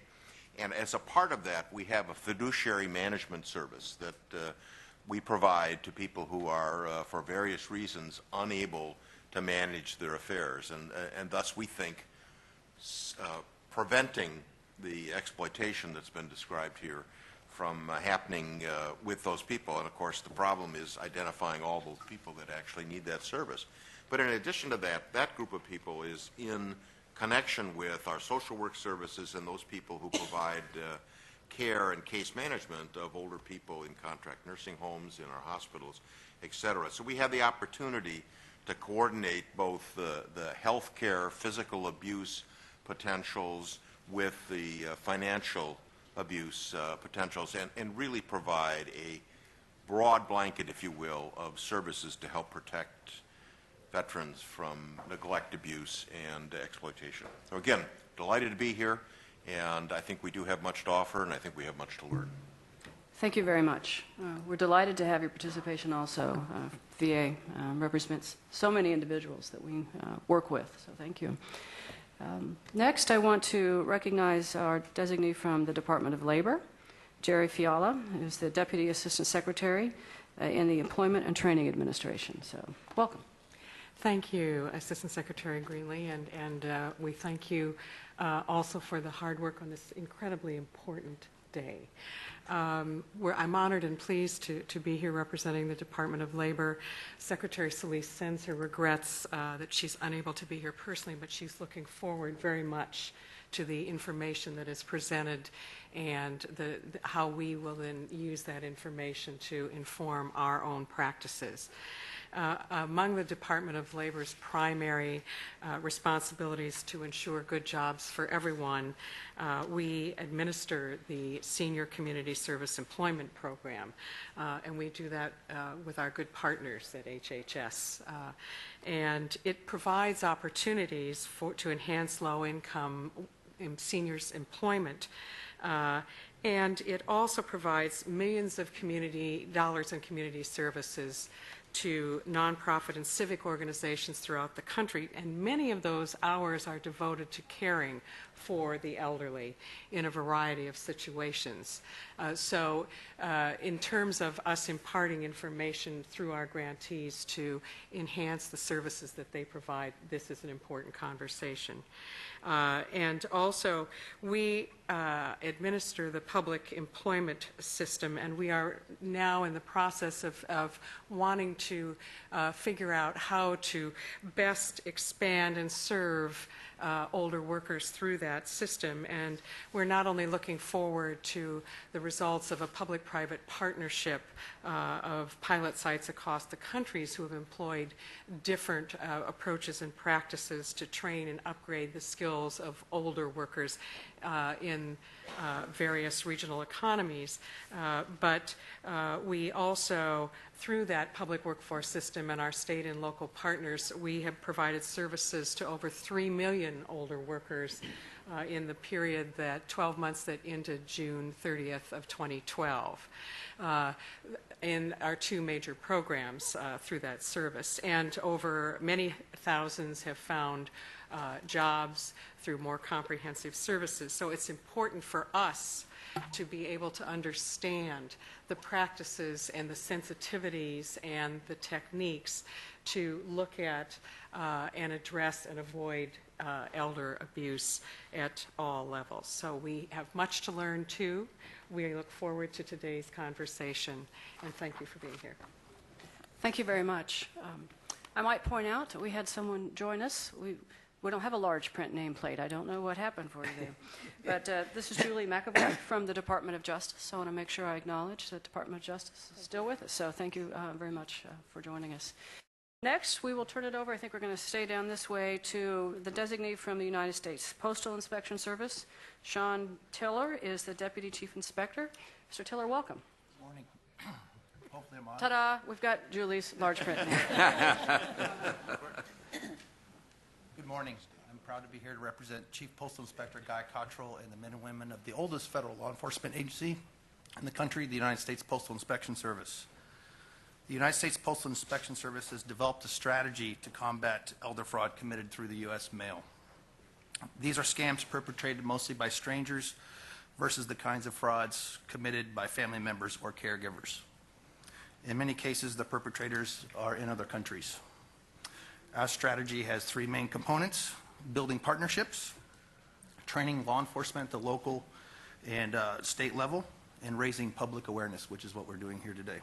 And as a part of that, we have a fiduciary management service that we provide to people who are, for various reasons, unable to manage their affairs. And thus we think preventing the exploitation that's been described here from happening with those people. And of course, the problem is identifying all those people that actually need that service. But in addition to that, that group of people is in connection with our social work services and those people who provide care and case management of older people in contract nursing homes, in our hospitals, et cetera. So we have the opportunity to coordinate both the health care, physical abuse potentials with the financial abuse potentials and really provide a broad blanket, if you will, of services to help protect veterans from neglect, abuse, and exploitation. So again, delighted to be here, and I think we do have much to offer, and I think we have much to learn. Thank you very much. We're delighted to have your participation also. VA represents so many individuals that we work with, so thank you. Next, I want to recognize our designee from the Department of Labor, Jerry Fiala, who's the Deputy Assistant Secretary in the Employment and Training Administration. So, welcome. Thank you, Assistant Secretary Greenlee, and we thank you also for the hard work on this incredibly important day. I'm honored and pleased to be here representing the Department of Labor. Secretary Solis sends her regrets that she's unable to be here personally, but she's looking forward very much to the information that is presented and how we will then use that information to inform our own practices. Among the Department of Labor's primary responsibilities to ensure good jobs for everyone, we administer the Senior Community Service Employment Program, and we do that with our good partners at HHS. And it provides opportunities to enhance low-income seniors' employment. And it also provides millions of dollars in community services to nonprofit and civic organizations throughout the country, and many of those hours are devoted to caring for the elderly in a variety of situations. So in terms of us imparting information through our grantees to enhance the services that they provide, this is an important conversation. And also, we administer the public employment system, and we are now in the process of wanting to figure out how to best expand and serve older workers through that system. And we're not only looking forward to the results of a public-private partnership of pilot sites across the countries who have employed different approaches and practices to train and upgrade the skills of older workers in various regional economies, but we also, through that public workforce system and our state and local partners, we have provided services to over 3 million older workers in the period that 12 months that ended June 30th of 2012 in our 2 major programs through that service. And over many thousands have found jobs through more comprehensive services. So it's important for us to be able to understand the practices and the sensitivities and the techniques to look at and address and avoid elder abuse at all levels. So we have much to learn too. We look forward to today's conversation, and thank you for being here. Thank you very much. I might point out that we had someone join us. We don't have a large print nameplate. I don't know what happened for you there. But this is Julie McAvoy from the Department of Justice. I want to make sure I acknowledge the Department of Justice is still with us. So thank you very much for joining us. Next, we will turn it over. I think we're going to stay down this way to the designee from the United States Postal Inspection Service. Sean Tiller is the Deputy Chief Inspector. Mr. Tiller, welcome. Good morning. Hopefully I'm on. Ta-da! We've got Julie's large print name. Good morning. I'm proud to be here to represent Chief Postal Inspector Guy Cottrell and the men and women of the oldest federal law enforcement agency in the country, the United States Postal Inspection Service. The United States Postal Inspection Service has developed a strategy to combat elder fraud committed through the U.S. mail. These are scams perpetrated mostly by strangers versus the kinds of frauds committed by family members or caregivers. In many cases, the perpetrators are in other countries. Our strategy has 3 main components: building partnerships, training law enforcement at the local and state level, and raising public awareness, which is what we're doing here today.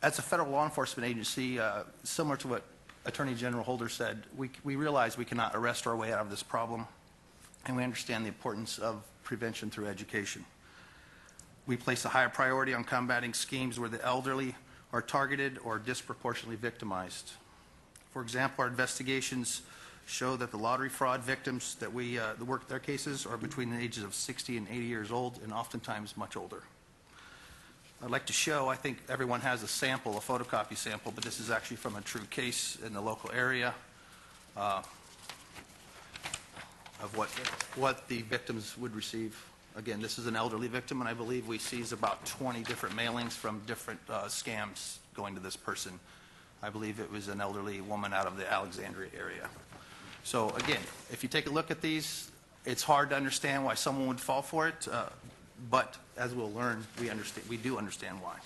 As a federal law enforcement agency, similar to what Attorney General Holder said, we realize we cannot arrest our way out of this problem, and we understand the importance of prevention through education. We place a higher priority on combating schemes where the elderly are targeted or disproportionately victimized. For example, our investigations show that the lottery fraud victims that we work their cases are between the ages of 60 and 80 years old, and oftentimes much older. I'd like to show, I think everyone has a sample, a photocopy sample, but this is actually from a true case in the local area of what the victims would receive. Again, this is an elderly victim, and I believe we seized about 20 different mailings from different scams going to this person. I believe it was an elderly woman out of the Alexandria area. So again, if you take a look at these, it's hard to understand why someone would fall for it, but as we'll learn, we do understand why.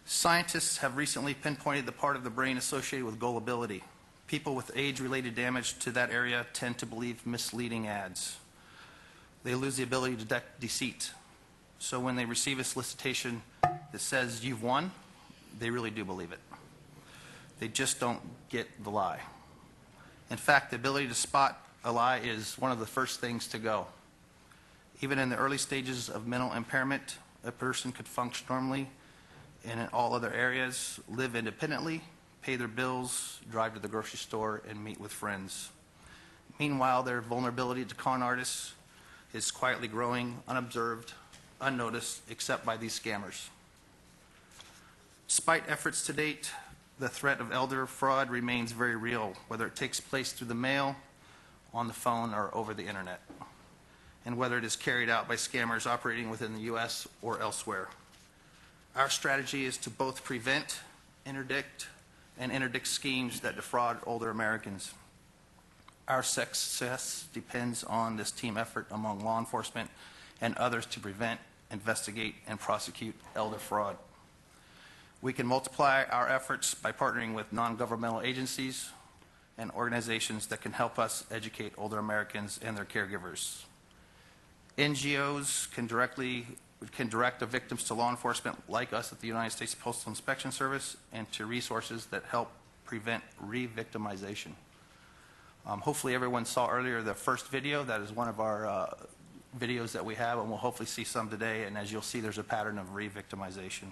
Scientists have recently pinpointed the part of the brain associated with gullibility. People with age-related damage to that area tend to believe misleading ads. They lose the ability to detect deceit. So when they receive a solicitation that says you've won, they really do believe it. They just don't get the lie. In fact, the ability to spot a lie is one of the first things to go. Even in the early stages of mental impairment, a person could function normally and in all other areas, live independently, pay their bills, drive to the grocery store, and meet with friends. Meanwhile, their vulnerability to con artists is quietly growing, unobserved, unnoticed, except by these scammers. Despite efforts to date, the threat of elder fraud remains very real, whether it takes place through the mail, on the phone, or over the internet, and whether it is carried out by scammers operating within the U.S. or elsewhere. Our strategy is to both prevent, interdict schemes that defraud older Americans. Our success depends on this team effort among law enforcement and others to prevent, investigate, and prosecute elder fraud. We can multiply our efforts by partnering with non-governmental agencies and organizations that can help us educate older Americans and their caregivers. NGOs can direct the victims to law enforcement like us at the United States Postal Inspection Service and to resources that help prevent re-victimization. Hopefully everyone saw earlier the first video. That is one of our videos that we have, and we'll hopefully see some today. And as you'll see, there's a pattern of re-victimization.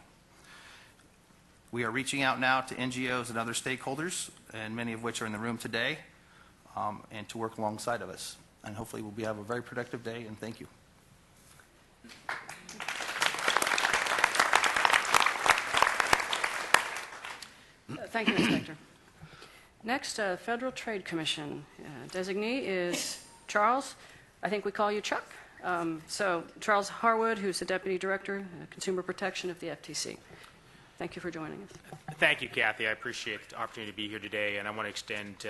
We are reaching out now to NGOs and other stakeholders, and many of which are in the room today, and to work alongside of us. And hopefully we'll have a very productive day, and thank you. Thank you, Inspector. Next, Federal Trade Commission. Designee is Charles. I think we call you Chuck. So Charles Harwood, who's the Deputy Director, Consumer Protection of the FTC. Thank you for joining us. Thank you, Kathy. I appreciate the opportunity to be here today, and I want to extend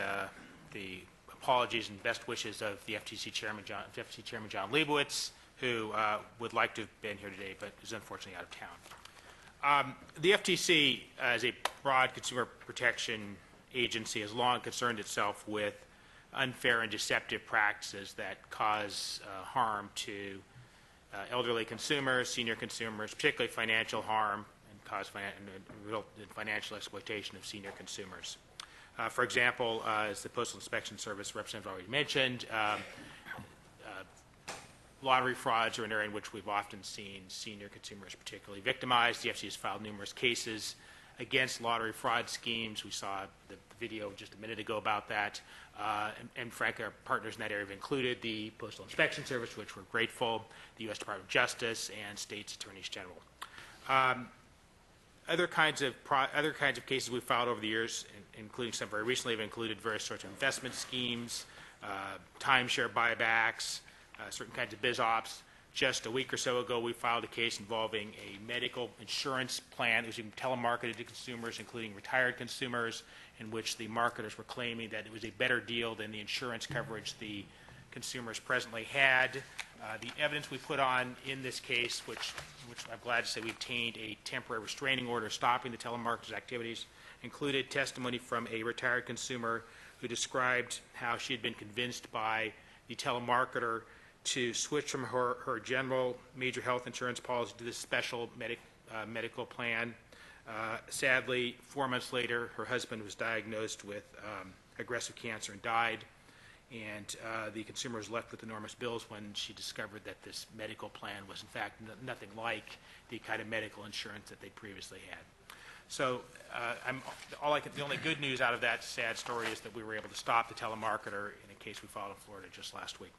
the apologies and best wishes of the FTC Chairman John Leibowitz, who would like to have been here today, but is unfortunately out of town. The FTC, as a broad consumer protection agency, has long concerned itself with unfair and deceptive practices that cause harm to elderly consumers, senior consumers, particularly financial harm, and cause result in financial exploitation of senior consumers. For example, as the Postal Inspection Service representative already mentioned, lottery frauds are an area in which we've often seen senior consumers particularly victimized. The FTC has filed numerous cases against lottery fraud schemes. We saw the video just a minute ago about that. And frankly, our partners in that area have included the Postal Inspection Service, which we're grateful, the U.S. Department of Justice, and states' attorneys general. Other kinds of cases we've filed over the years, including some very recently, have included various sorts of investment schemes, timeshare buybacks, certain kinds of biz ops. Just a week or so ago, we filed a case involving a medical insurance plan that was being telemarketed to consumers, including retired consumers, in which the marketers were claiming that it was a better deal than the insurance coverage the consumers presently had. The evidence we put on in this case, which I'm glad to say we obtained a temporary restraining order stopping the telemarketers' activities, included testimony from a retired consumer who described how she had been convinced by the telemarketer to switch from her general major health insurance policy to this special medical plan. Sadly, 4 months later, her husband was diagnosed with aggressive cancer and died, and the consumer was left with enormous bills when she discovered that this medical plan was in fact nothing like the kind of medical insurance that they previously had. So the only good news out of that sad story is that we were able to stop the telemarketer in a case we filed in Florida just last week.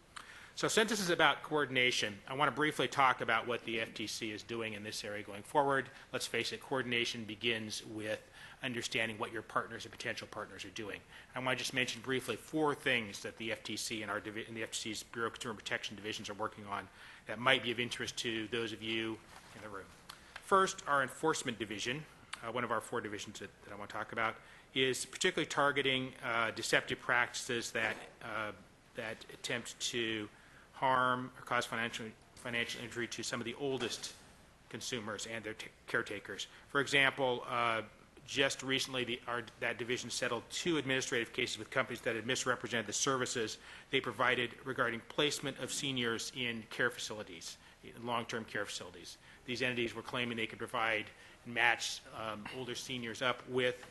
So since this is about coordination, I want to briefly talk about what the FTC is doing in this area going forward. Let's face it, coordination begins with understanding what your partners and potential partners are doing. I want to just mention briefly 4 things that the FTC and the FTC's Bureau of Consumer Protection divisions are working on that might be of interest to those of you in the room. First, our enforcement division, one of our 4 divisions that I want to talk about, is particularly targeting deceptive practices that attempt to harm or cause financial injury to some of the oldest consumers and their caretakers. For example, just recently that division settled 2 administrative cases with companies that had misrepresented the services they provided regarding placement of seniors in care facilities, in long-term care facilities. These entities were claiming they could provide and match older seniors up with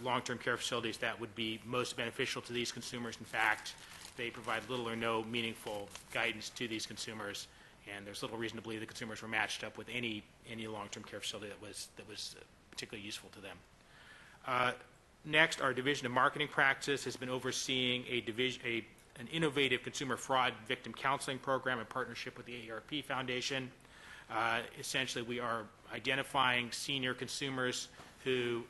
long-term care facilities that would be most beneficial to these consumers. In fact, they provide little or no meaningful guidance to these consumers, and there's little reason to believe the consumers were matched up with any long-term care facility that was particularly useful to them. Next, our Division of Marketing Practices has been overseeing an innovative consumer fraud victim counseling program in partnership with the AARP Foundation. Essentially, we are identifying senior consumers who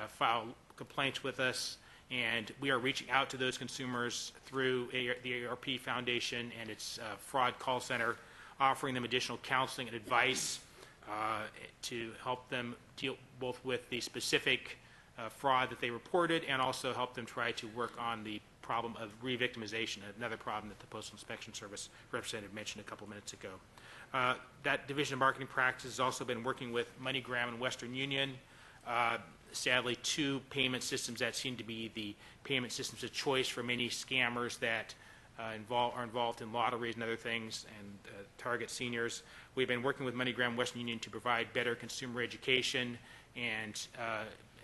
file complaints with us, and we are reaching out to those consumers through the AARP Foundation and its fraud call center, offering them additional counseling and advice to help them deal both with the specific fraud that they reported and also help them try to work on the problem of re-victimization, another problem that the Postal Inspection Service representative mentioned a couple minutes ago. That Division of Marketing Practices has also been working with MoneyGram and Western Union. Sadly, 2 payment systems that seem to be the payment systems of choice for many scammers that are involved in lotteries and other things and target seniors. We've been working with MoneyGram Western Union to provide better consumer education and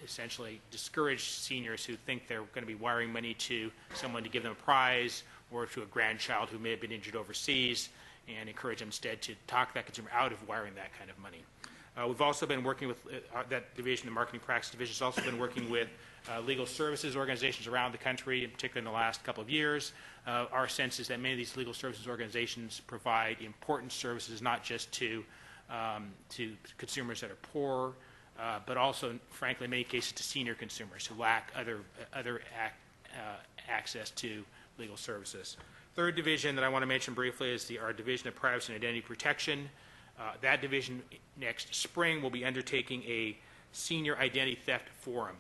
essentially discourage seniors who think they're going to be wiring money to someone to give them a prize or to a grandchild who may have been injured overseas, and encourage them instead to talk that consumer out of wiring that kind of money. We've also been working with that division, the marketing practice division, has also been working with legal services organizations around the country, in particular in the last couple of years. Our sense is that many of these legal services organizations provide important services not just to consumers that are poor, but also, frankly, in many cases, to senior consumers who lack other access to legal services. Third division that I want to mention briefly is our Division of Privacy and Identity Protection. That division next spring will be undertaking a senior identity theft forum.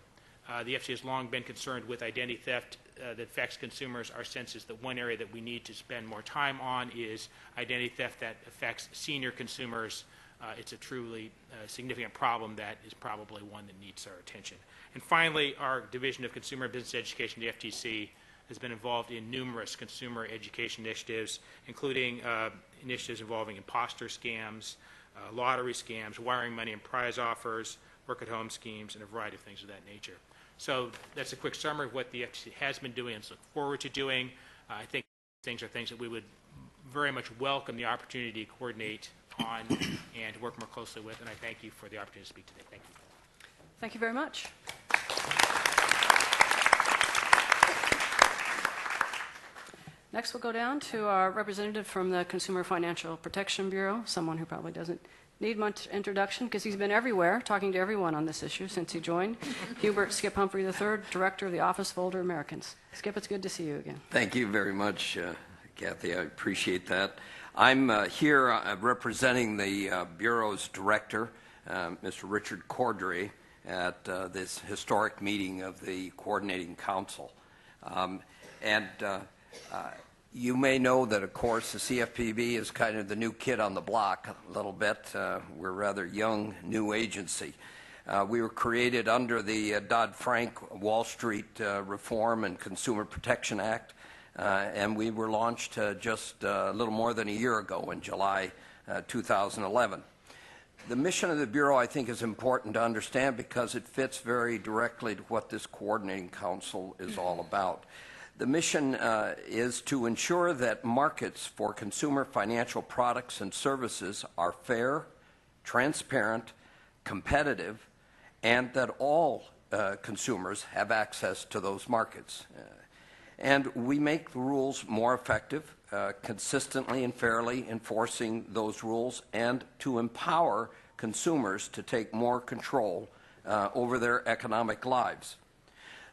The FCC has long been concerned with identity theft that affects consumers. Our sense is that one area that we need to spend more time on is identity theft that affects senior consumers. It's a truly significant problem that is probably one that needs our attention. And finally, our Division of Consumer and Business Education, the FTC, has been involved in numerous consumer education initiatives, including initiatives involving imposter scams, lottery scams, wiring money and prize offers, work-at-home schemes, and a variety of things of that nature. So that's a quick summary of what the FTC has been doing and look forward to doing. I think things are things that we would very much welcome the opportunity to coordinate on and work more closely with, and I thank you for the opportunity to speak today. Thank you. Thank you very much. Next, we'll go down to our representative from the Consumer Financial Protection Bureau, someone who probably doesn't need much introduction because he's been everywhere talking to everyone on this issue since he joined. Hubert Skip Humphrey III, Director of the Office of Older Americans. Skip, it's good to see you again. Thank you very much, Kathy. I appreciate that. I'm here representing the Bureau's Director, Mr. Richard Cordray, at this historic meeting of the Coordinating Council. You may know that, of course, the CFPB is kind of the new kid on the block a little bit. We're a rather young, new agency. We were created under the Dodd-Frank Wall Street Reform and Consumer Protection Act, and we were launched just a little more than a year ago in July 2011. The mission of the Bureau, I think, is important to understand because it fits very directly to what this Coordinating Council is all about. The mission is to ensure that markets for consumer financial products and services are fair, transparent, competitive, and that all consumers have access to those markets. And we make the rules more effective, consistently and fairly enforcing those rules, and to empower consumers to take more control over their economic lives.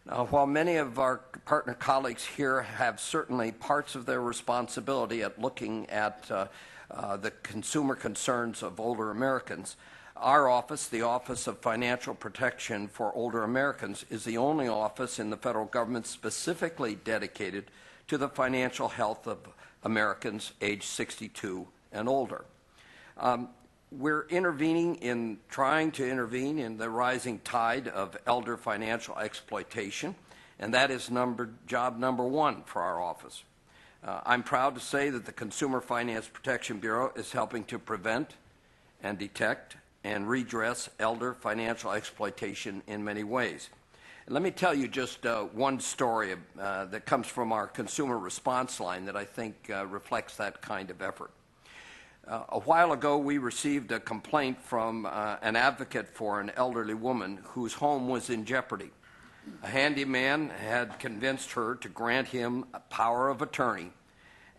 Now, while many of our partner colleagues here have certainly parts of their responsibility at looking at the consumer concerns of older Americans, our office, the Office of Financial Protection for Older Americans, is the only office in the federal government specifically dedicated to the financial health of Americans aged 62 and older. We're trying to intervene in the rising tide of elder financial exploitation, and that is job number one for our office. I'm proud to say that the Consumer Finance Protection Bureau is helping to prevent and detect and redress elder financial exploitation in many ways. And let me tell you just one story that comes from our consumer response line that I think reflects that kind of effort. A while ago, we received a complaint from an advocate for an elderly woman whose home was in jeopardy. A handyman had convinced her to grant him a power of attorney,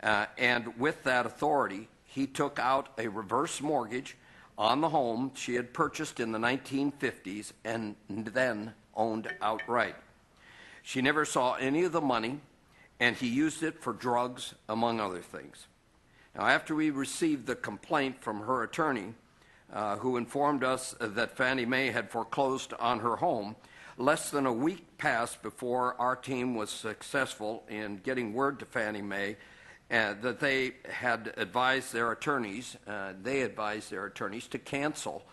and with that authority, he took out a reverse mortgage on the home she had purchased in the 1950s and then owned outright. She never saw any of the money, and he used it for drugs, among other things. Now, after we received the complaint from her attorney, who informed us that Fannie Mae had foreclosed on her home, less than a week passed before our team was successful in getting word to Fannie Mae that they had advised their attorneys, to cancel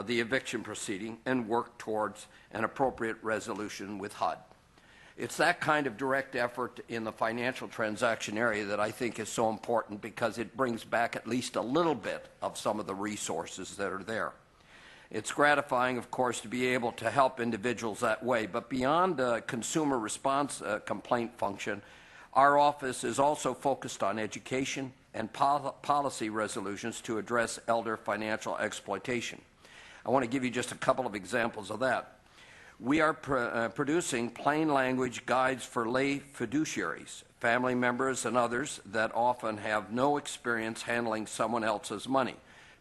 the eviction proceeding and work towards an appropriate resolution with HUD. It's that kind of direct effort in the financial transaction area that I think is so important, because it brings back at least a little bit of some of the resources that are there. It's gratifying, of course, to be able to help individuals that way, but beyond the consumer response complaint function, our office is also focused on education and policy resolutions to address elder financial exploitation. I want to give you just a couple of examples of that. We are producing plain language guides for lay fiduciaries, family members and others that often have no experience handling someone else's money.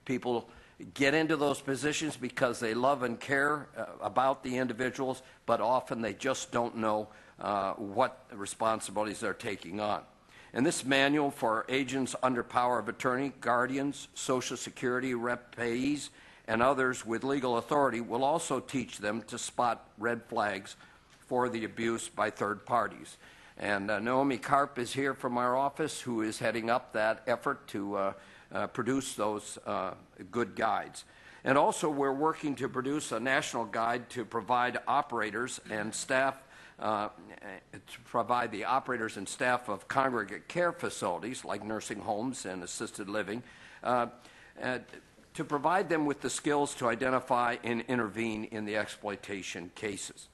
People get into those positions because they love and care about the individuals, but often they just don't know what responsibilities they're taking on. And this manual for agents under power of attorney, guardians, Social Security rep payees, and others with legal authority will also teach them to spot red flags for the abuse by third parties. And Naomi Karp is here from our office, who is heading up that effort to produce those good guides. And also we're working to produce a national guide to provide operators and staff of congregate care facilities like nursing homes and assisted living, to provide them with the skills to identify and intervene in the exploitation cases.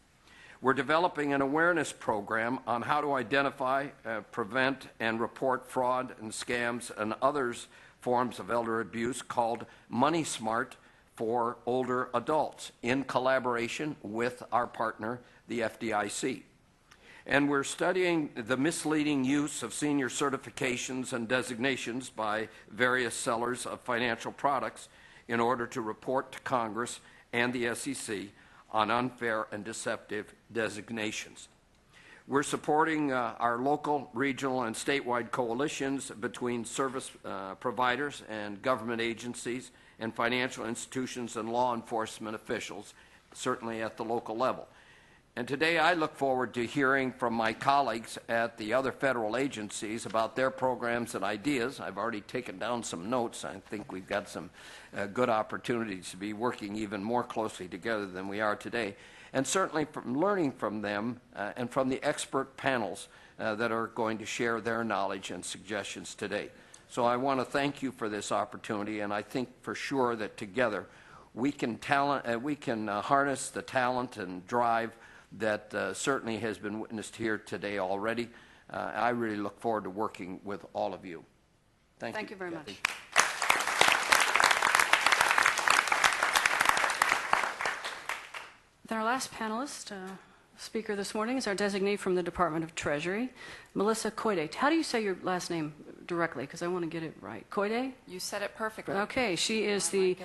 We're developing an awareness program on how to identify, prevent, and report fraud and scams and other forms of elder abuse called Money Smart for older adults, in collaboration with our partner, the FDIC. And we're studying the misleading use of senior certifications and designations by various sellers of financial products in order to report to Congress and the SEC on unfair and deceptive designations. We're supporting our local, regional, and statewide coalitions between service providers and government agencies and financial institutions and law enforcement officials, certainly at the local level. And today I look forward to hearing from my colleagues at the other federal agencies about their programs and ideas. I've already taken down some notes. I think we've got some good opportunities to be working even more closely together than we are today. And certainly from learning from them and from the expert panels that are going to share their knowledge and suggestions today. So I want to thank you for this opportunity, and I think for sure that together we can harness the talent and drive that certainly has been witnessed here today already. I really look forward to working with all of you. Thank you very much. Then our last panelist, speaker this morning, is our designee from the Department of Treasury, Melissa Koide. How do you say your last name directly? Because I want to get it right. Koide? You said it perfectly. Okay. She is the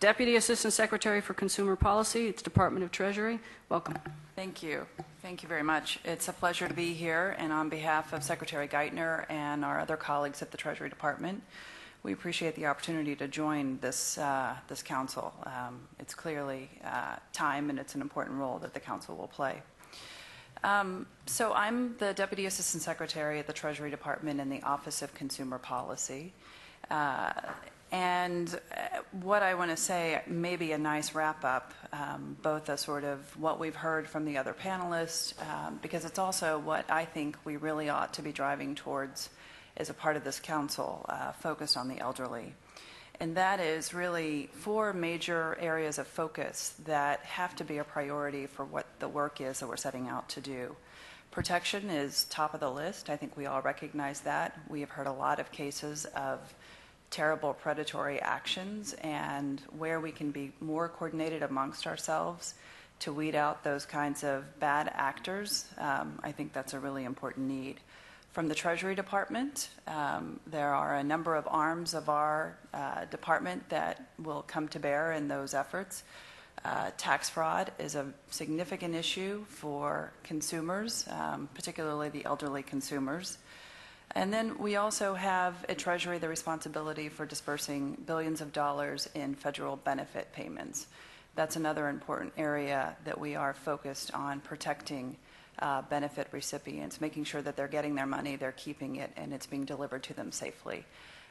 Deputy Assistant Secretary for Consumer Policy. It's Department of Treasury. Welcome. Thank you. Thank you very much. It's a pleasure to be here, and on behalf of Secretary Geithner and our other colleagues at the Treasury Department, we appreciate the opportunity to join this council. It's clearly time, and it's an important role that the council will play. So I'm the Deputy Assistant Secretary at the Treasury Department in the Office of Consumer Policy. And what I want to say, maybe a nice wrap-up, both a sort of what we've heard from the other panelists, because it's also what I think we really ought to be driving towards as a part of this council, focused on the elderly. And that is really 4 major areas of focus that have to be a priority for what the work is that we're setting out to do. Protection is top of the list. I think we all recognize that. We have heard a lot of cases of terrible predatory actions, and where we can be more coordinated amongst ourselves to weed out those kinds of bad actors, I think that's a really important need. From the Treasury Department, there are a number of arms of our department that will come to bear in those efforts. Tax fraud is a significant issue for consumers, particularly the elderly consumers. And then we also have at Treasury the responsibility for dispersing billions of dollars in federal benefit payments. That's another important area that we are focused on protecting benefit recipients, making sure that they're getting their money, they're keeping it, and it's being delivered to them safely.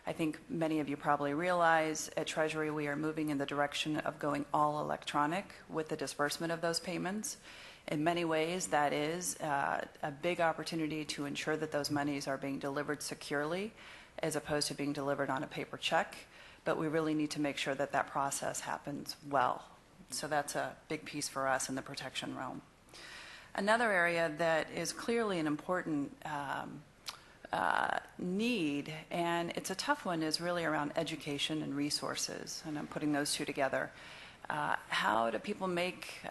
I think many of you probably realize at Treasury we are moving in the direction of going all electronic with the disbursement of those payments. In many ways, that is a big opportunity to ensure that those monies are being delivered securely as opposed to being delivered on a paper check. But we really need to make sure that that process happens well. So that's a big piece for us in the protection realm. Another area that is clearly an important need, and it's a tough one, is really around education and resources, and I'm putting those two together. How do people make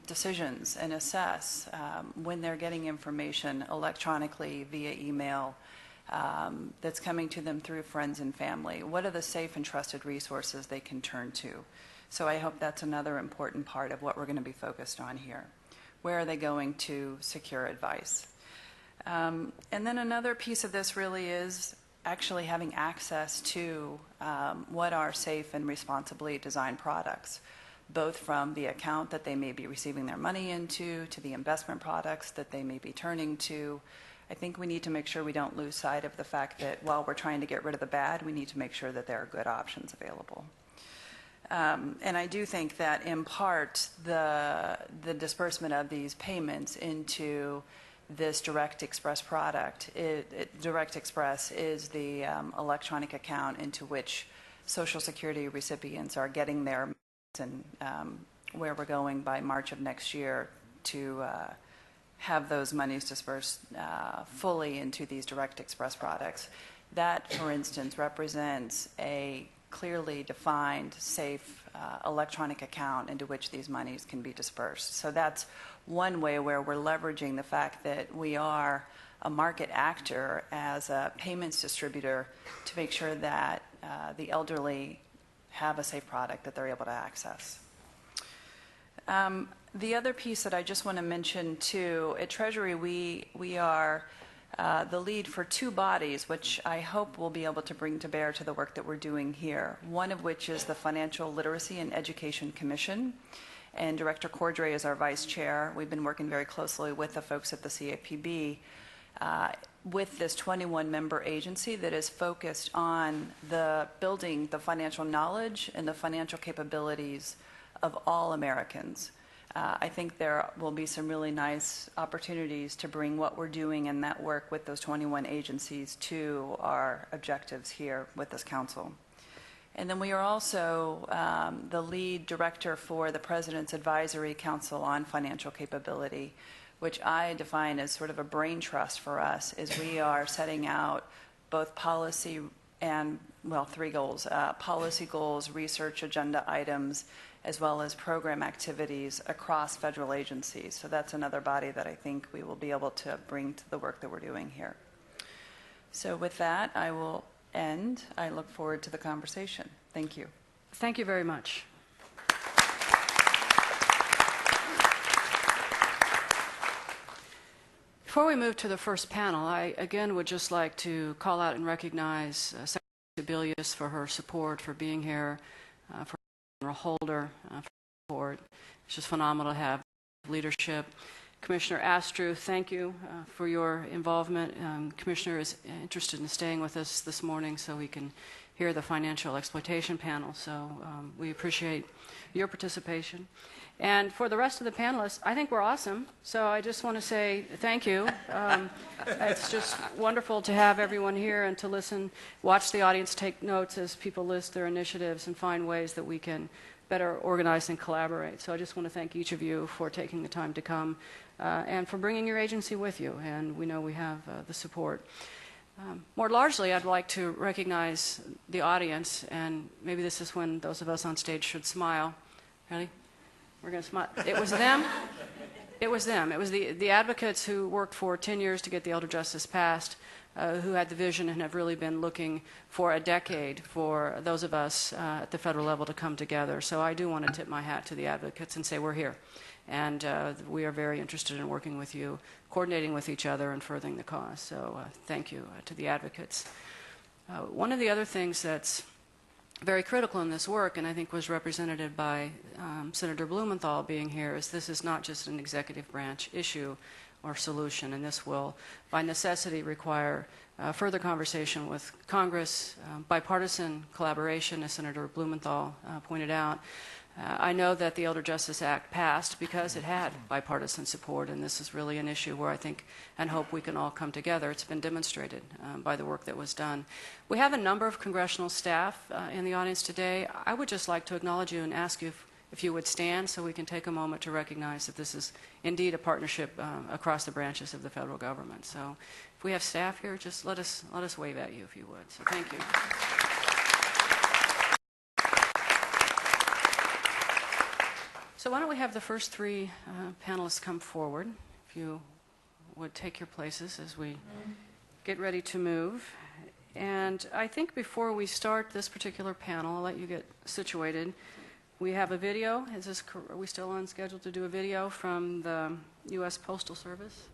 decisions and assess when they're getting information electronically via email that's coming to them through friends and family? What are the safe and trusted resources they can turn to? So I hope that's another important part of what we're going to be focused on here. Where are they going to secure advice? And then another piece of this really is actually having access to what are safe and responsibly designed products, both from the account that they may be receiving their money into to the investment products that they may be turning to. I think we need to make sure we don't lose sight of the fact that while we're trying to get rid of the bad, we need to make sure that there are good options available. And I do think that in part the disbursement of these payments into this Direct Express product, Direct Express is the electronic account into which Social Security recipients are getting their, and where we're going by March of next year to have those monies dispersed fully into these Direct Express products. That, for instance, represents a clearly defined, safe electronic account into which these monies can be dispersed. So that's one way where we're leveraging the fact that we are a market actor as a payments distributor to make sure that the elderly have a safe product that they're able to access. The other piece that I just want to mention too, at Treasury we are the lead for two bodies, which I hope we'll be able to bring to bear to the work that we're doing here. One of which is the Financial Literacy and Education Commission, and Director Cordray is our vice chair. We've been working very closely with the folks at the CFPB with this 21-member agency that is focused on building the financial knowledge and the financial capabilities of all Americans. I think there will be some really nice opportunities to bring what we're doing in that work with those 21 agencies to our objectives here with this council. And then we are also the lead director for the President's Advisory Council on Financial Capability, which I define as sort of a brain trust for us, as we are setting out both policy and, well, three goals: policy goals, research agenda items, as well as program activities across federal agencies. So that's another body that I think we will be able to bring to the work that we're doing here. So with that, I will end. I look forward to the conversation. Thank you. Thank you very much. Before we move to the first panel, I again would just like to call out and recognize Secretary Sebelius for her support, for being here, for General Holder for support. It's just phenomenal to have leadership. Commissioner Astrew, thank you for your involvement. Commissioner is interested in staying with us this morning so we can hear the financial exploitation panel. So we appreciate your participation. And for the rest of the panelists, I think we're awesome. So I just want to say thank you. It's just wonderful to have everyone here and to listen, watch the audience take notes as people list their initiatives and find ways that we can better organize and collaborate. So I just want to thank each of you for taking the time to come and for bringing your agency with you. And we know we have the support. More largely, I'd like to recognize the audience, and maybe this is when those of us on stage should smile. Ready? We're going to smile. It was them. It was them. It was the advocates who worked for 10 years to get the elder justice passed, who had the vision and have really been looking for a decade for those of us at the federal level to come together. So I do want to tip my hat to the advocates and say we're here. And we are very interested in working with you, coordinating with each other, and furthering the cause. So thank you to the advocates. One of the other things that's very critical in this work, and I think was represented by Senator Blumenthal being here, is this is not just an executive branch issue or solution, and this will, by necessity, require further conversation with Congress, bipartisan collaboration, as Senator Blumenthal pointed out. I know that the Elder Justice Act passed because it had bipartisan support, and this is really an issue where I think and hope we can all come together. It's been demonstrated by the work that was done. We have a number of congressional staff in the audience today. I would just like to acknowledge you and ask you if you would stand so we can take a moment to recognize that this is indeed a partnership across the branches of the federal government. So if we have staff here, just let us wave at you if you would. So thank you. So why don't we have the first three panelists come forward, if you would take your places as we get ready to move. And I think before we start this particular panel, I'll let you get situated. We have a video. Are we still on schedule to do a video from the U.S. Postal Service?